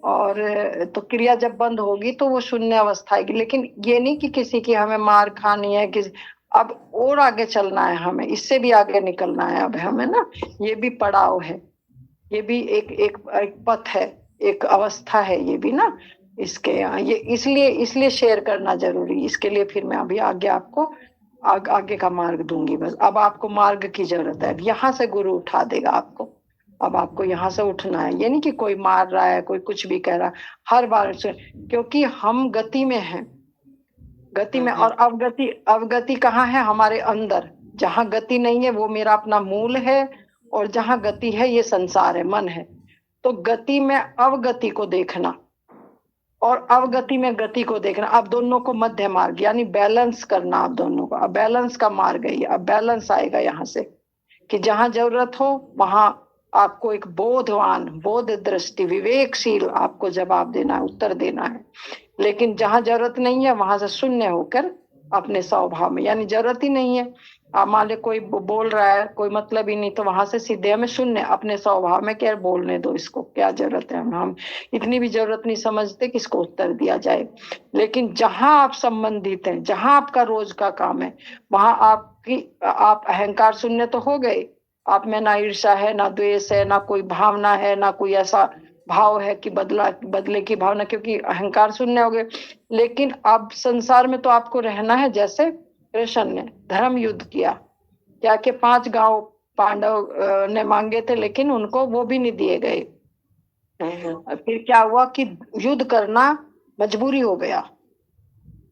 और तो क्रिया जब बंद होगी तो वो शून्य अवस्था आएगी। लेकिन ये नहीं कि किसी की हमें मार खानी है, किसी, अब और आगे चलना है हमें, इससे भी आगे निकलना है अब हमें ना। ये भी पड़ाव है, ये भी एक पथ है, एक अवस्था है ये भी ना। इसके ये इसलिए शेयर करना जरूरी। इसके लिए फिर मैं अभी आगे आपको आगे का मार्ग दूंगी। बस अब आपको मार्ग की जरूरत है। अब यहाँ से गुरु उठा देगा आपको। अब आपको यहाँ से उठना है। ये नहीं कि कोई मार रहा है, कोई कुछ भी कह रहा है हर बार से, क्योंकि हम गति में हैं, गति में। और अवगति कहाँ है? हमारे अंदर। जहाँ गति नहीं है वो मेरा अपना मूल है, और जहाँ गति है ये संसार है, मन है। तो गति में अवगति को देखना और अवगति में गति को देखना, अब दोनों को मध्य मार्ग, यानी बैलेंस करना आप दोनों को। अब बैलेंस का मार्ग है ये। अब बैलेंस आएगा यहाँ से, कि जहाँ जरूरत हो वहां आपको एक बोध दृष्टि, विवेकशील आपको जवाब देना है, उत्तर देना है। लेकिन जहां जरूरत नहीं है वहां से शून्य होकर अपने स्वभाव में, यानी जरूरत ही नहीं है, आप मान लो कोई बोल रहा है, कोई मतलब ही नहीं, तो वहां से सीधे हमें शून्य अपने स्वभाव में, क्या बोलने दो इसको, क्या जरूरत है, हम इतनी भी जरूरत नहीं समझते कि इसको उत्तर दिया जाए। लेकिन जहां आप संबंधित हैं, जहां आपका रोज का काम है, वहां आप अहंकार शून्य तो हो गए, आप में ना ईर्ष्या है, ना द्वेष है, ना कोई भावना है, ना कोई ऐसा भाव है कि बदले की भावना, क्योंकि अहंकार शून्य हो गए। लेकिन अब संसार में तो आपको रहना है जैसे कृष्ण ने धर्म युद्ध किया, क्या कि 5 गांव पांडव ने मांगे थे, लेकिन उनको वो भी नहीं दिए गए। फिर क्या हुआ कि युद्ध करना मजबूरी हो गया।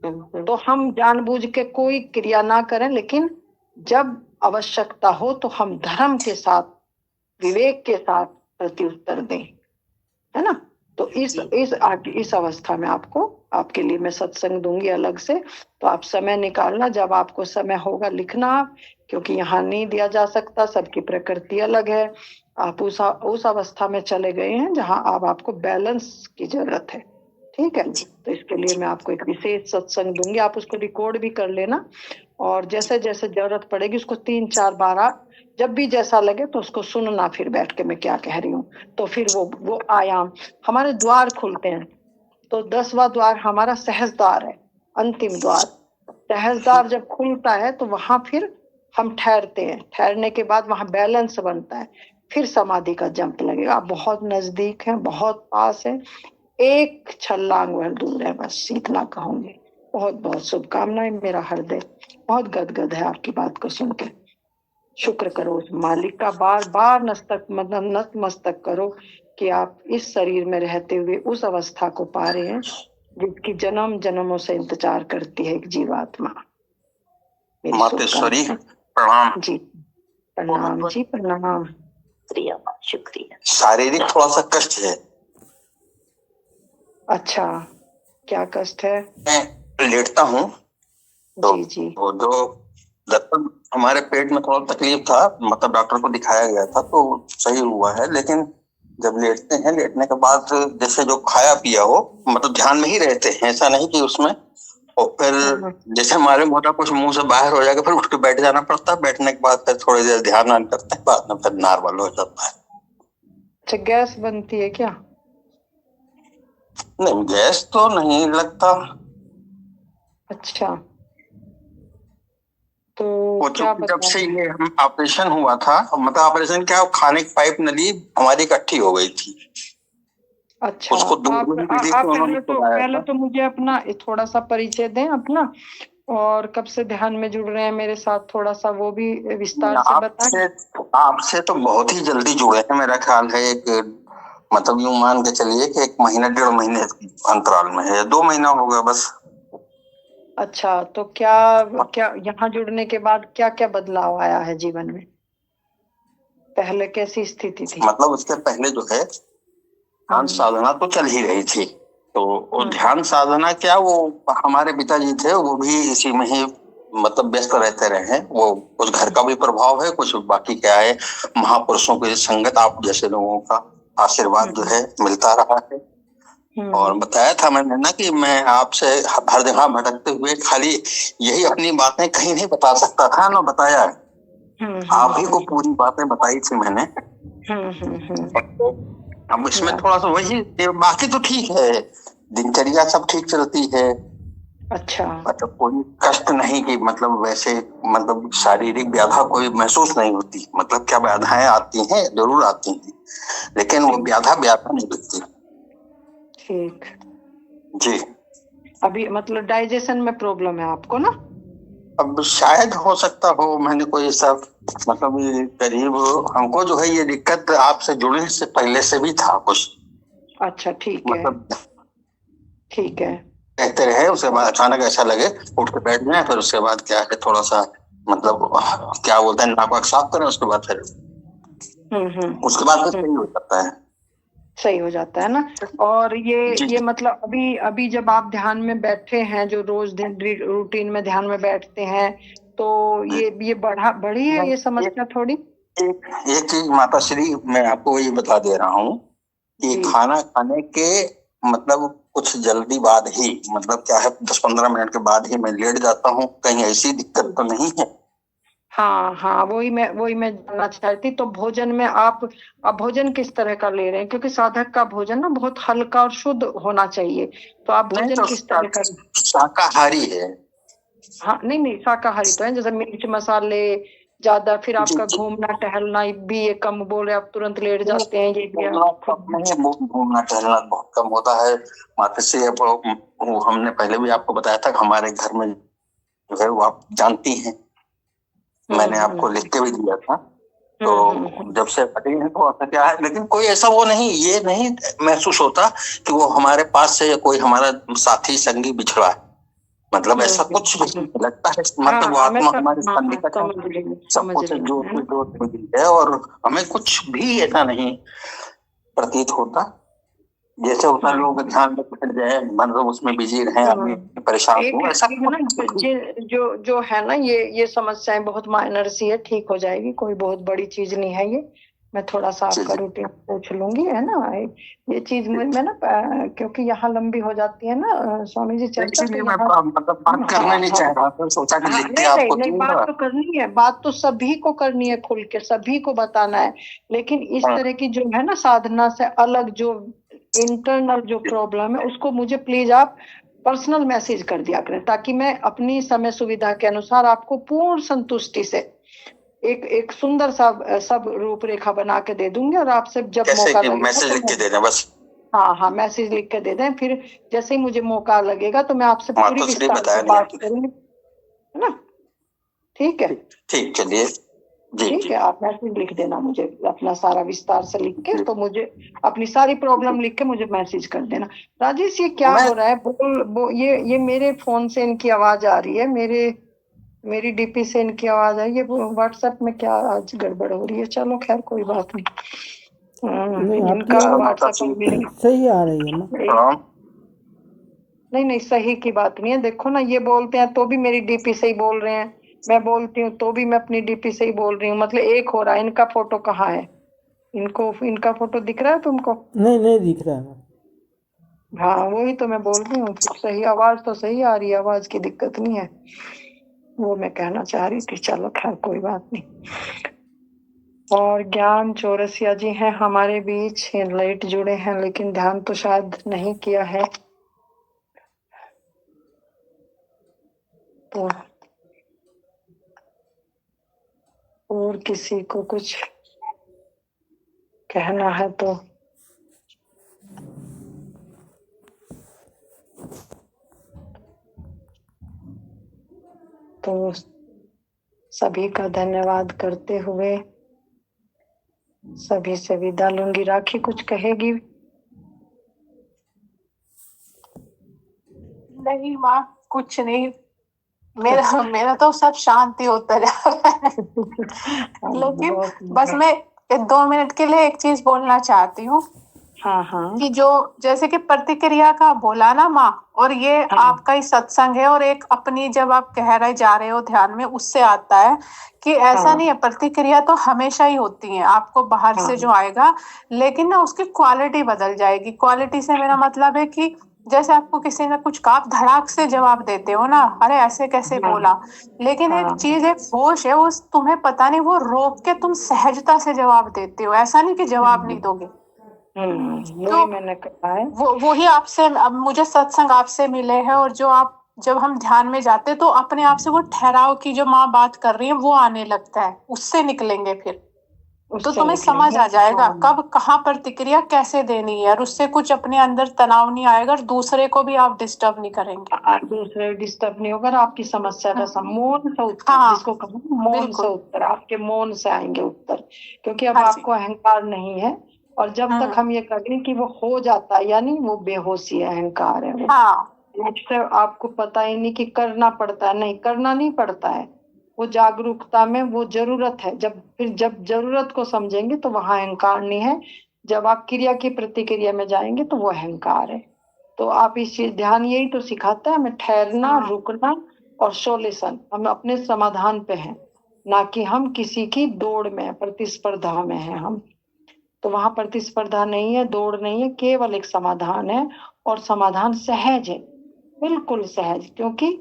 तो हम जानबूझ के कोई क्रिया ना करें, लेकिन जब आवश्यकता हो तो हम धर्म के साथ, विवेक के साथ प्रत्युत्तर दें, है ना। तो इस अवस्था में आपके लिए मैं सत्संग दूंगी अलग से, तो आप समय निकालना, जब आपको समय होगा लिखना आप, क्योंकि यहाँ नहीं दिया जा सकता, सबकी प्रकृति अलग है। आप उस अवस्था में चले गए हैं जहाँ अब आपको बैलेंस की जरूरत है, ठीक है। तो इसके लिए मैं आपको एक विशेष सत्संग दूंगी, आप उसको रिकॉर्ड भी कर लेना, और जैसे जैसे जरूरत पड़ेगी उसको 3-4 बार आप जब भी जैसा लगे तो उसको सुनना, फिर बैठ के मैं क्या कह रही हूँ, तो फिर वो आयाम हमारे द्वार खुलते हैं। तो 10वां द्वार हमारा सहज द्वार है, अंतिम द्वार। सहज द्वार जब खुलता है तो वहां फिर हम ठहरते हैं, ठहरने के बाद वहां बैलेंस बनता है, फिर समाधि का जंप लगेगा। आप बहुत नजदीक है, बहुत पास है, एक छलांग भर दूर है, बस इतना कहूंगी। बहुत बहुत शुभकामनाएं, मेरा हृदय बहुत गदगद है आपकी बात को सुन के। शुक्र करो उस मालिक का, बार बार नतमस्तक करो कि आप इस शरीर में रहते हुए उस अवस्था को पा रहे हैं जिसकी जन्म जन्मों से इंतजार करती है एक जीवात्मा। मेरी मातेश्वरी शुभकामनाएं। प्रणाम जी प्रणाम जी, प्रणाम। शुक्रिया। शारीरिक थोड़ा सा कष्ट है। अच्छा, क्या कष्ट है? मैं लेटता हूँ तो जी जी। वो जो दरअसल हमारे पेट में थोड़ा तकलीफ था, मतलब डॉक्टर को दिखाया गया था तो सही हुआ है, लेकिन जब लेटते हैं, लेटने के बाद जैसे जो खाया पिया हो, मतलब ध्यान में ही रहते हैं, ऐसा नहीं कि उसमें, और फिर जैसे हमारे मोटा कुछ मुंह से बाहर हो जाएगा, फिर उठ के बैठ जाना पड़ता है, बैठने के बाद फिर थोड़ी देर ध्यान करते हैं, बाद में फिर नॉर्मल हो जाता है। अच्छा, गैस बनती है क्या? नहीं, गैस तो नहीं लगता। अच्छा, तो वो क्या जब से ये हम ऑपरेशन हुआ था, मतलब ऑपरेशन क्या, खाने की पाइप नली हमारी इकट्ठी हो गई थी। अच्छा, उसको आप पहले तो मुझे अपना थोड़ा सा परिचय दें अपना, और कब से ध्यान में जुड़ रहे हैं मेरे साथ, थोड़ा सा वो भी विस्तार से बताएं। आपसे तो बहुत ही जल्दी जुड़े हैं, मेरा ख्याल है एक, मतलब यूं मान के चलिए कि 1 महीना 1.5 महीने अंतराल में है, 2 महीना हो गया बस। अच्छा, तो क्या यहाँ जुड़ने के बाद क्या क्या बदलाव आया है जीवन में? पहले कैसी स्थिति थी? मतलब उसके पहले जो है ध्यान साधना तो चल ही रही थी, तो वो ध्यान साधना क्या, वो हमारे पिताजी थे, वो भी इसी में ही मतलब व्यस्त रहते रहे। वो कुछ घर का भी प्रभाव है, कुछ बाकी क्या है, महापुरुषों की संगत, आप जैसे लोगों का आशीर्वाद जो है मिलता रहा है। और बताया था मैंने ना कि मैं आपसे हर जगह भटकते हुए खाली यही अपनी बातें कहीं नहीं बता सकता था ना, बताया आप ही को पूरी बातें बताई थी मैंने। अब इसमें थोड़ा सा वही, बाकी तो ठीक है, दिनचर्या सब ठीक चलती है। अच्छा, मतलब कोई कष्ट नहीं कि मतलब वैसे, मतलब शारीरिक व्याधा कोई महसूस नहीं होती। मतलब क्या व्याधाएं आती हैं, जरूर आती हैं, लेकिन वो व्याधा नहीं दिखती। ठीक जी। अभी मतलब डाइजेशन में प्रॉब्लम है आपको ना? अब शायद हो सकता हो, मैंने कोई सब मतलब करीब, हमको जो है ये दिक्कत आपसे जुड़ने से पहले से भी था कुछ। अच्छा, ठीक है, मतलब ठीक है। कहते रहे, उसके बाद अचानक ऐसा लगे उठ के बैठ जाए, फिर उसके बाद क्या है, थोड़ा सा मतलब क्या बोलते हैं, नाक वाक साफ करें, उसके बाद फिर उसके बाद फिर सही हो जाता है, सही हो जाता है ना। और ये मतलब अभी जब आप ध्यान में बैठे हैं, जो रोज दिन रूटीन में ध्यान में बैठते हैं, तो ये बढ़ी है ये समस्या थोड़ी? एक चीज माता श्री मैं आपको ये बता दे रहा हूँ कि जी। खाना खाने के मतलब कुछ जल्दी बाद ही, मतलब क्या है 10-15 मिनट के बाद ही मैं लेट जाता हूँ, कहीं ऐसी दिक्कत तो नहीं है? हाँ हाँ, वही मैं जानना चाहती। तो भोजन में आप भोजन किस तरह का ले रहे हैं? क्योंकि साधक का भोजन ना बहुत हल्का और शुद्ध होना चाहिए। तो आप नहीं भोजन तो किस तरह का? शाकाहारी है। हाँ, नहीं शाकाहारी तो है, जैसे मिर्च मसाले ज्यादा, फिर जी आपका जी। घूमना टहलना भी ये कम बोल रहे, आप तुरंत लेट जाते हैं, ये भी घूमना आप कम खुद। नहीं, घूमना टहलना बहुत कम होता है माता श्री। अब वो हमने पहले भी आपको बताया था कि हमारे घर में जो है वो आप जानती हैं, मैंने आपको लिख के भी दिया था। तो जब से हटे हैं तो ऐसा क्या है, लेकिन कोई ऐसा वो नहीं, ये नहीं महसूस होता कि वो हमारे पास से कोई हमारा साथी संगी बिछड़ा है, मतलब ऐसा कुछ नहीं लगता है। मतलब वो आत्मा हमारे साथ निकट है, सब समझ कुछ रही हूँ, है ना? जोत मिली है और हमें कुछ भी ऐसा नहीं प्रतीत होता। जैसे होता हाँ। लोग ध्यान में पकड़ जाए, मतलब उसमें बिजी रहे, आदमी परेशान एक हो, ऐसा एक ना कुछ जो है ना, ये समस्याएं बहुत माइनर सी है, ठीक हो जाएगी, कोई बहुत बड़ी चीज नहीं है ये। मैं थोड़ा सा आपका रूटीन पूछ लूंगी, है ना? ये चीज मैं ना क्योंकि यहाँ लंबी हो जाती है ना स्वामी जी चर्चा, तो इसीलिए मैं यहाँ मतलब बात करना नहीं चाह रहा था, सोचा कि हाँ, लिख के नहीं नहीं आपको नहीं, बात दूंगा। तो करनी है, बात तो सभी को करनी है, खुल के सभी को बताना है। लेकिन इस तरह की जो है ना साधना से अलग जो इंटरनल जो प्रॉब्लम है, उसको मुझे प्लीज आप पर्सनल मैसेज कर दिया करें, ताकि मैं अपनी समय सुविधा के अनुसार आपको पूर्ण संतुष्टि से एक सुंदर सा सब रूपरेखा बना के दे दूंगी। और आपसे जब कैसे मौका कि लगेगा मैसेज तो लिख के दे दें बस? हाँ हाँ, मैसेज लिख के दे दें, फिर जैसे ही मुझे मौका लगेगा तो मैं आपसे पूरी माता श्री विस्तार बताया से नहीं बात आपने। करूंगी, है ना? ठीक है, ठीक, चलिए जी ठीक जी है, आप मैसेज लिख देना मुझे अपना सारा विस्तार से लिख के, तो मुझे अपनी सारी प्रॉब्लम लिख के मुझे मैसेज कर देना। राजेश, ये क्या मैं हो रहा है? ये मेरे फोन से इनकी आवाज आ रही है, मेरी डीपी से इनकी आवाज है, ये व्हाट्सएप में क्या आज गड़बड़ हो रही है? चलो खैर कोई बात नहीं। नहीं, आपकी इनका आवाज व्हाट्सएप में सही आ रही है ना? प्रणाम। नहीं नहीं, सही की बात नहीं है। देखो ना, ये बोलते हैं तो भी मेरी डीपी से ही बोल रहे हैं, मैं बोलती हूँ तो भी मैं अपनी डीपी से ही बोल रही हूँ, मतलब एक हो रहा है। इनका फोटो कहाँ है? इनका फोटो दिख रहा है तुमको? नहीं नहीं दिख रहा है। हाँ, वही तो मैं बोल रही हूँ, सही आवाज तो सही आ रही है, आवाज की दिक्कत नहीं है, वो मैं कहना चाह रही थी। चलो खैर कोई बात नहीं। और ज्ञान चौरसिया जी हैं हमारे बीच, लाइट जुड़े हैं, लेकिन ध्यान तो शायद नहीं किया है। तो और किसी को कुछ कहना है तो सभी का धन्यवाद करते हुए सभी से विदा लूंगी। राखी कुछ कहेगी? नहीं माँ, कुछ नहीं। मेरा तो सब शांति होता जा रहा है। लेकिन बस मैं 2 मिनट के लिए एक चीज बोलना चाहती हूँ हाँ हाँ कि जो जैसे कि प्रतिक्रिया का बोला ना माँ, और ये हाँ आपका ही सत्संग है, और एक अपनी जब आप कह रहे जा रहे हो ध्यान में, उससे आता है कि ऐसा हाँ नहीं है, प्रतिक्रिया तो हमेशा ही होती है आपको बाहर हाँ से जो आएगा, लेकिन ना उसकी क्वालिटी बदल जाएगी। क्वालिटी से मेरा मतलब है कि जैसे आपको किसी ने कुछ कहा, आप धड़ाक से जवाब देते हो ना, अरे ऐसे कैसे बोला, लेकिन एक हाँ चीज, एक होश है, वो तुम्हें पता नहीं, वो रोक के तुम सहजता से जवाब देते हो, ऐसा नहीं कि जवाब नहीं दोगे। वही तो मैंने कहा है। वही आपसे, अब मुझे सत्संग आपसे मिले हैं, और जो आप जब हम ध्यान में जाते तो अपने आप से वो ठहराव की जो माँ बात कर रही है वो आने लगता है, उससे निकलेंगे फिर तो उससे तुम्हें समझ निकलेंगे। आ जाएगा हाँ कब कहाँ प्रतिक्रिया कैसे देनी है, और उससे कुछ अपने अंदर तनाव नहीं आएगा, और दूसरे को भी आप डिस्टर्ब नहीं करेंगे। दूसरे डिस्टर्ब नहीं होगा, और आपकी समस्या का मौन से उत्तर, हाँ जिसको कहते हैं मौन से बिल्कुल। उत्तर, आपके मौन से आएंगे उत्तर, क्योंकि अब हाँ जी। आपको अहंकार नहीं है। और जब तक हम ये कहें कि वो हो जाता है, यानी वो बेहोशी है, अहंकार है वो। हाँ उससे आपको पता ही नहीं कि करना पड़ता है, नहीं करना नहीं पड़ता है, वो जागरूकता में वो जरूरत है। जब जरूरत को समझेंगे तो वहां अहंकार नहीं है। जब आप क्रिया की प्रतिक्रिया में जाएंगे तो वो अहंकार है। तो आप इस चीज ध्यान, यही तो सिखाता है हमें, ठहरना, रुकना और सॉल्यूशन। हम अपने समाधान पे हैं, ना कि हम किसी की दौड़ में, प्रतिस्पर्धा में है हम। तो वहां प्रतिस्पर्धा नहीं है, दौड़ नहीं है, केवल एक समाधान है, और समाधान सहज है, बिल्कुल सहज, क्योंकि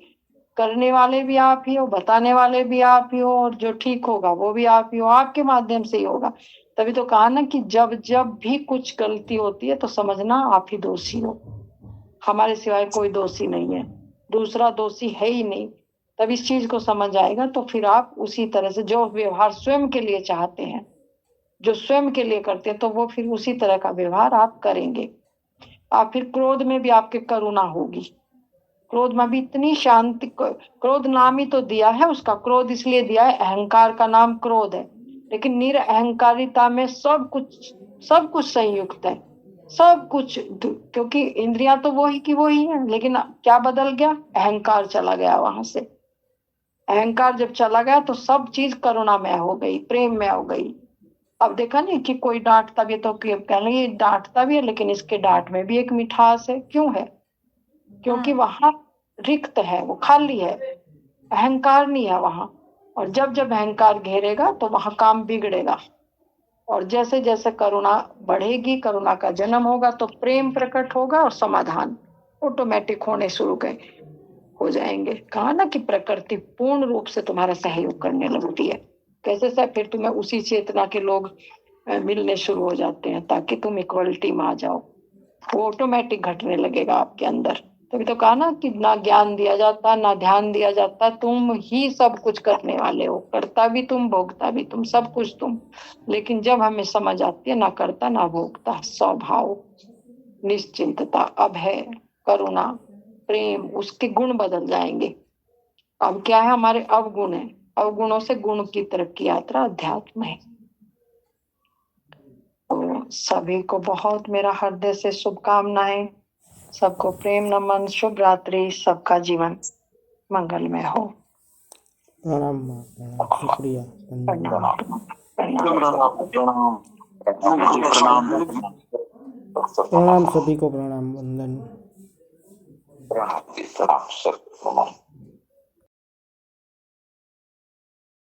करने वाले भी आप ही हो, बताने वाले भी आप ही हो, और जो ठीक होगा वो भी आप ही हो, आपके माध्यम से ही होगा। तभी तो कहा ना कि जब जब भी कुछ गलती होती है तो समझना आप ही दोषी हो, हमारे सिवाय कोई दोषी नहीं है, दूसरा दोषी है ही नहीं। तब इस चीज को समझ आएगा तो फिर आप उसी तरह से जो व्यवहार स्वयं के लिए चाहते हैं, जो स्वयं के लिए करते हैं, तो वो फिर उसी तरह का व्यवहार आप करेंगे। आप फिर क्रोध में भी आपके करुणा होगी, क्रोध में भी इतनी शांति। क्रोध नाम ही तो दिया है उसका, क्रोध इसलिए दिया है, अहंकार का नाम क्रोध है, लेकिन निरअहंकारिता में सब कुछ संयुक्त है, सब कुछ, क्योंकि इंद्रियां तो वही की वही है, लेकिन क्या बदल गया, अहंकार चला गया वहां से। अहंकार जब चला गया तो सब चीज करुणा में हो गई, प्रेम में हो गई। अब देखा नहीं कि कोई डांटता भी है तो कह रहे ये डांटता भी है, लेकिन इसके डांट में भी एक मिठास है। क्यों है? क्योंकि वहां रिक्त है, वो खाली है, अहंकार नहीं है वहां। और जब जब अहंकार घेरेगा तो वहां काम बिगड़ेगा, और जैसे जैसे करुणा बढ़ेगी, करुणा का जन्म होगा, तो प्रेम प्रकट होगा और समाधान ऑटोमेटिक होने शुरू हो जाएंगे। कहा ना कि प्रकृति पूर्ण रूप से तुम्हारा सहयोग करने लगती है। कैसे से फिर तुम्हें उसी चेतना के लोग मिलने शुरू हो जाते हैं, ताकि तुम इक्वलिटी में आ जाओ, वो ऑटोमेटिक घटने लगेगा आपके अंदर। तभी तो कहा ना कि ना ज्ञान दिया जाता, ना ध्यान दिया जाता, तुम ही सब कुछ करने वाले हो, करता भी तुम, भोगता भी तुम, सब कुछ तुम। लेकिन जब हमें समझ आती है, ना करता ना भोगता, स्वभाव, निश्चिंतता, अभय, करुणा, प्रेम, उसके गुण बदल जाएंगे। अब क्या है, हमारे अवगुण है, अवगुणों से गुण की तरफ की यात्रा अध्यात्म है। तो सभी को बहुत मेरा हृदय से शुभकामनाएं, सबको प्रेम नमन, शुभ रात्रि, सबका जीवन मंगलमय हो। प्रणाम माँ, प्रणाम, शुक्रिया, धन्यवाद। प्रणाम सभी को, प्रणाम, वंदन। प्रणाम।